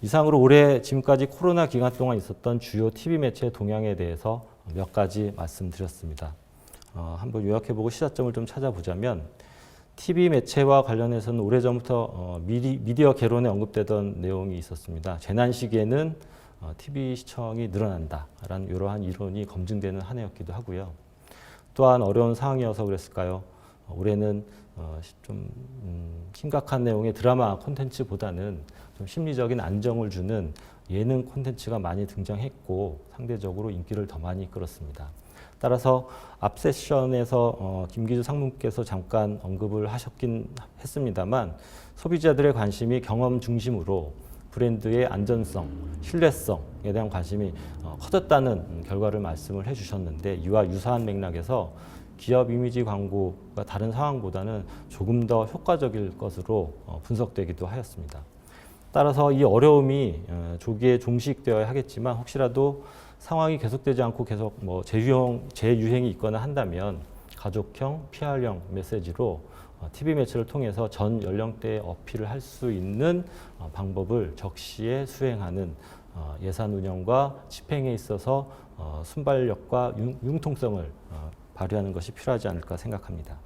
이상으로 올해 지금까지 코로나 기간 동안 있었던 주요 TV 매체 동향에 대해서 몇 가지 말씀드렸습니다. 한번 요약해보고 시사점을 좀 찾아보자면, TV 매체와 관련해서는 오래전부터 미디어 개론에 언급되던 내용이 있었습니다. 재난 시기에는 TV 시청이 늘어난다라는 이러한 이론이 검증되는 한 해였기도 하고요. 또한 어려운 상황이어서 그랬을까요? 올해는 좀 심각한 내용의 드라마 콘텐츠보다는 좀 심리적인 안정을 주는 예능 콘텐츠가 많이 등장했고, 상대적으로 인기를 더 많이 끌었습니다. 따라서 앞 세션에서 김기주 상무께서 잠깐 언급을 하셨긴 했습니다만, 소비자들의 관심이 경험 중심으로 브랜드의 안전성, 신뢰성에 대한 관심이 커졌다는 결과를 말씀을 해주셨는데, 이와 유사한 맥락에서 기업 이미지 광고가 다른 상황보다는 조금 더 효과적일 것으로 분석되기도 하였습니다. 따라서 이 어려움이 조기에 종식되어야 하겠지만, 혹시라도 상황이 계속되지 않고 계속 재유행이 있거나 한다면 가족형, PR형 메시지로 TV 매체를 통해서 전 연령대에 어필을 할 수 있는 방법을 적시에 수행하는 예산 운영과 집행에 있어서 순발력과 융통성을 발휘하는 것이 필요하지 않을까 생각합니다.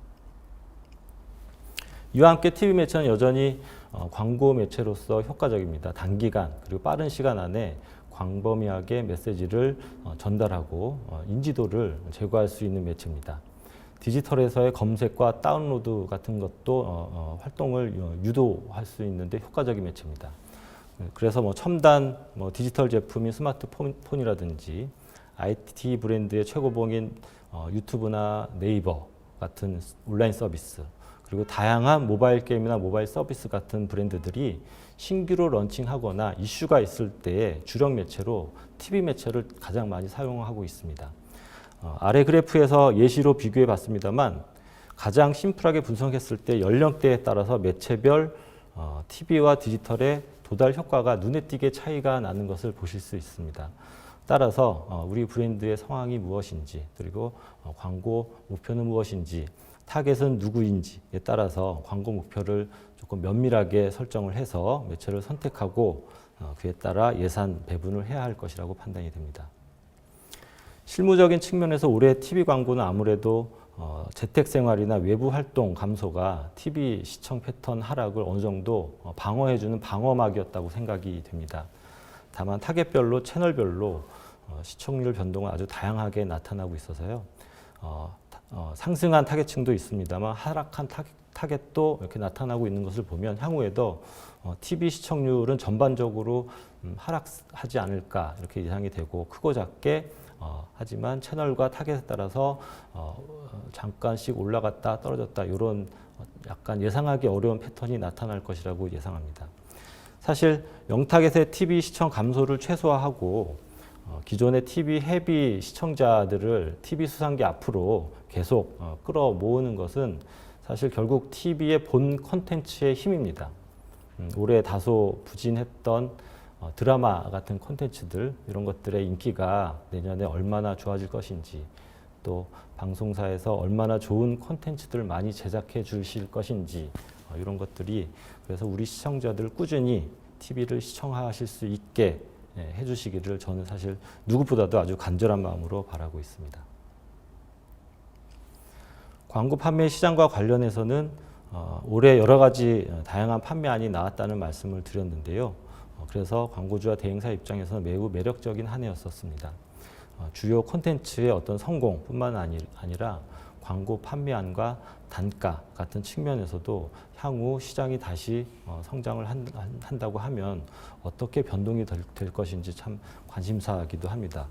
이와 함께 TV 매체는 여전히 광고 매체로서 효과적입니다. 단기간 그리고 빠른 시간 안에 광범위하게 메시지를 전달하고 인지도를 제고할 수 있는 매체입니다. 디지털에서의 검색과 다운로드 같은 것도 활동을 유도할 수 있는데 효과적인 매체입니다. 그래서 뭐 첨단 디지털 제품인 스마트폰이라든지 IT 브랜드의 최고봉인 유튜브나 네이버 같은 온라인 서비스, 그리고 다양한 모바일 게임이나 모바일 서비스 같은 브랜드들이 신규로 런칭하거나 이슈가 있을 때 주력 매체로 TV 매체를 가장 많이 사용하고 있습니다. 아래 그래프에서 예시로 비교해 봤습니다만 가장 심플하게 분석했을 때 연령대에 따라서 매체별 TV와 디지털의 도달 효과가 눈에 띄게 차이가 나는 것을 보실 수 있습니다. 따라서 우리 브랜드의 상황이 무엇인지, 그리고 광고 목표는 무엇인지, 타겟은 누구인지에 따라서 광고 목표를 조금 면밀하게 설정을 해서 매체를 선택하고 그에 따라 예산 배분을 해야 할 것이라고 판단이 됩니다. 실무적인 측면에서 올해 TV 광고는 아무래도 재택생활이나 외부 활동 감소가 TV 시청 패턴 하락을 어느 정도 방어해주는 방어막이었다고 생각이 됩니다. 다만 타겟별로 채널별로 시청률 변동은 아주 다양하게 나타나고 있어서요. 상승한 타겟층도 있습니다만 하락한 타겟도 이렇게 나타나고 있는 것을 보면 향후에도 TV 시청률은 전반적으로 하락하지 않을까 이렇게 예상이 되고, 크고 작게 하지만 채널과 타겟에 따라서 잠깐씩 올라갔다 떨어졌다 이런 약간 예상하기 어려운 패턴이 나타날 것이라고 예상합니다. 사실 영타겟의 TV 시청 감소를 최소화하고 기존의 TV 헤비 시청자들을 TV 수상기 앞으로 계속 끌어모으는 것은 사실 결국 TV의 본 콘텐츠의 힘입니다. 올해 다소 부진했던 드라마 같은 콘텐츠들, 이런 것들의 인기가 내년에 얼마나 좋아질 것인지, 또 방송사에서 얼마나 좋은 콘텐츠들을 많이 제작해 주실 것인지, 이런 것들이 그래서 우리 시청자들 꾸준히 TV를 시청하실 수 있게 해주시기를 저는 사실 누구보다도 아주 간절한 마음으로 바라고 있습니다. 광고 판매 시장과 관련해서는 올해 여러 가지 다양한 판매안이 나왔다는 말씀을 드렸는데요. 그래서 광고주와 대행사 입장에서는 매우 매력적인 한 해였었습니다. 주요 콘텐츠의 어떤 성공뿐만 아니라 광고 판매안과 단가 같은 측면에서도 향후 시장이 다시 성장을 한다고 하면 어떻게 변동이 될 것인지 참 관심사이기도 합니다.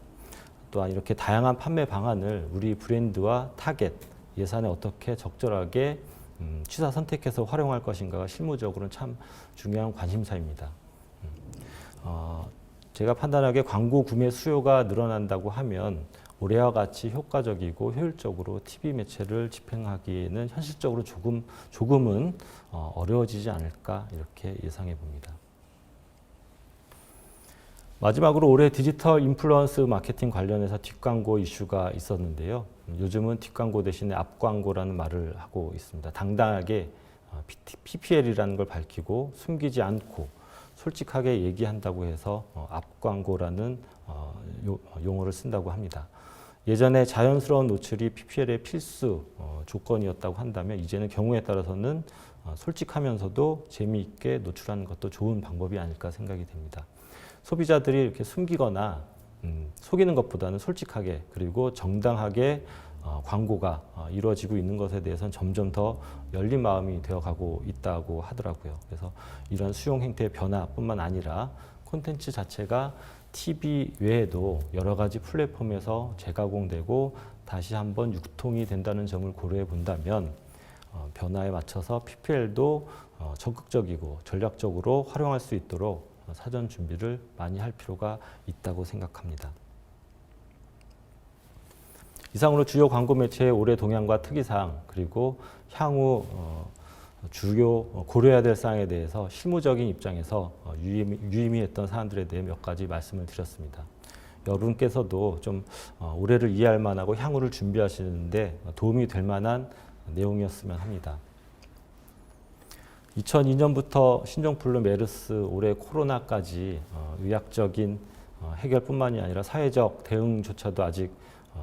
또한 이렇게 다양한 판매 방안을 우리 브랜드와 타겟, 예산에 어떻게 적절하게 취사 선택해서 활용할 것인가가 실무적으로는 참 중요한 관심사입니다. 제가 판단하기에 광고 구매 수요가 늘어난다고 하면 올해와 같이 효과적이고 효율적으로 TV 매체를 집행하기에는 현실적으로 조금은 어려워지지 않을까 이렇게 예상해 봅니다. 마지막으로 올해 디지털 인플루언스 마케팅 관련해서 뒷광고 이슈가 있었는데요. 요즘은 뒷광고 대신에 앞광고라는 말을 하고 있습니다. 당당하게 PPL이라는 걸 밝히고 숨기지 않고 솔직하게 얘기한다고 해서 앞광고라는 용어를 쓴다고 합니다. 예전에 자연스러운 노출이 PPL의 필수 조건이었다고 한다면 이제는 경우에 따라서는 솔직하면서도 재미있게 노출하는 것도 좋은 방법이 아닐까 생각이 됩니다. 소비자들이 이렇게 숨기거나 속이는 것보다는 솔직하게 그리고 정당하게 광고가 이루어지고 있는 것에 대해서는 점점 더 열린 마음이 되어가고 있다고 하더라고요. 그래서 이런 수용 행태의 변화뿐만 아니라 콘텐츠 자체가 TV 외에도 여러 가지 플랫폼에서 재가공되고 다시 한번 유통이 된다는 점을 고려해 본다면 변화에 맞춰서 PPL도 적극적이고 전략적으로 활용할 수 있도록 사전 준비를 많이 할 필요가 있다고 생각합니다. 이상으로 주요 광고 매체의 올해 동향과 특이사항, 그리고 향후 주요 고려해야 될 사항에 대해서 실무적인 입장에서 유의미했던 사안들에 대해 몇 가지 말씀을 드렸습니다. 여러분께서도 좀 올해를 이해할 만하고 향후를 준비하시는데 도움이 될 만한 내용이었으면 합니다. 2002년부터 신종플루, 메르스, 올해 코로나까지 의학적인 해결뿐만이 아니라 사회적 대응조차도 아직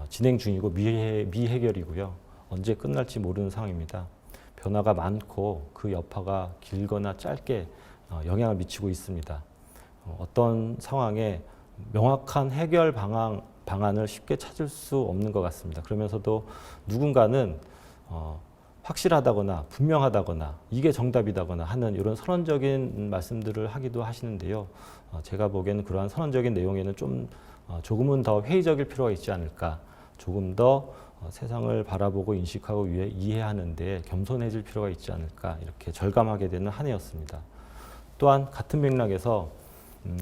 진행 중이고 미해결이고요. 언제 끝날지 모르는 상황입니다. 변화가 많고 그 여파가 길거나 짧게 영향을 미치고 있습니다. 어떤 상황에 명확한 해결 방안 방안을 쉽게 찾을 수 없는 것 같습니다. 그러면서도 누군가는 확실하다거나 분명하다거나 이게 정답이다거나 하는 이런 선언적인 말씀들을 하기도 하시는데요. 제가 보기에는 그러한 선언적인 내용에는 좀 조금은 더 회의적일 필요가 있지 않을까. 조금 더 세상을 바라보고 인식하고 이해하는 데 겸손해질 필요가 있지 않을까. 이렇게 절감하게 되는 한 해였습니다. 또한 같은 맥락에서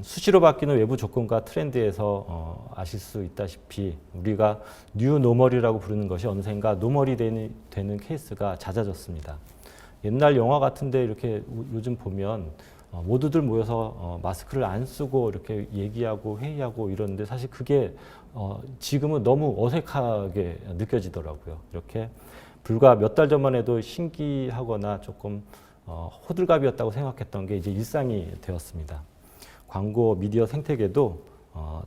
수시로 바뀌는 외부 조건과 트렌드에서 아실 수 있다시피 우리가 뉴 노멀이라고 부르는 것이 어느샌가 노멀이 되는 케이스가 잦아졌습니다. 옛날 영화 같은데 이렇게 요즘 보면 모두들 모여서 마스크를 안 쓰고 이렇게 얘기하고 회의하고 이러는데 사실 그게 지금은 너무 어색하게 느껴지더라고요. 이렇게 불과 몇 달 전만 해도 신기하거나 조금 호들갑이었다고 생각했던 게 이제 일상이 되었습니다. 광고 미디어 생태계도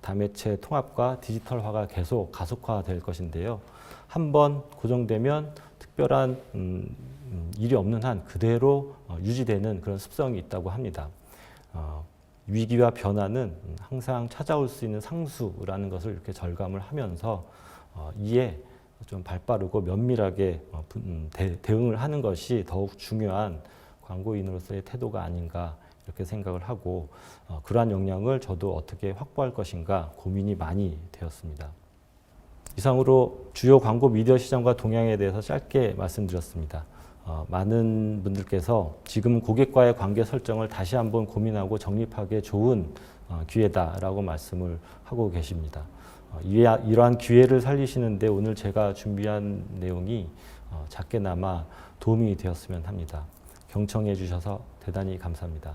다매체 통합과 디지털화가 계속 가속화될 것인데요. 한번 고정되면 특별한 일이 없는 한 그대로 유지되는 그런 습성이 있다고 합니다. 위기와 변화는 항상 찾아올 수 있는 상수라는 것을 이렇게 절감을 하면서 이에 좀 발빠르고 면밀하게 대응을 하는 것이 더욱 중요한 광고인으로서의 태도가 아닌가 이렇게 생각을 하고 그러한 역량을 저도 어떻게 확보할 것인가 고민이 많이 되었습니다. 이상으로 주요 광고 미디어 시장과 동향에 대해서 짧게 말씀드렸습니다. 많은 분들께서 지금 고객과의 관계 설정을 다시 한번 고민하고 정립하기에 좋은 기회다라고 말씀을 하고 계십니다. 이러한 기회를 살리시는데 오늘 제가 준비한 내용이 작게나마 도움이 되었으면 합니다. 경청해 주셔서 대단히 감사합니다.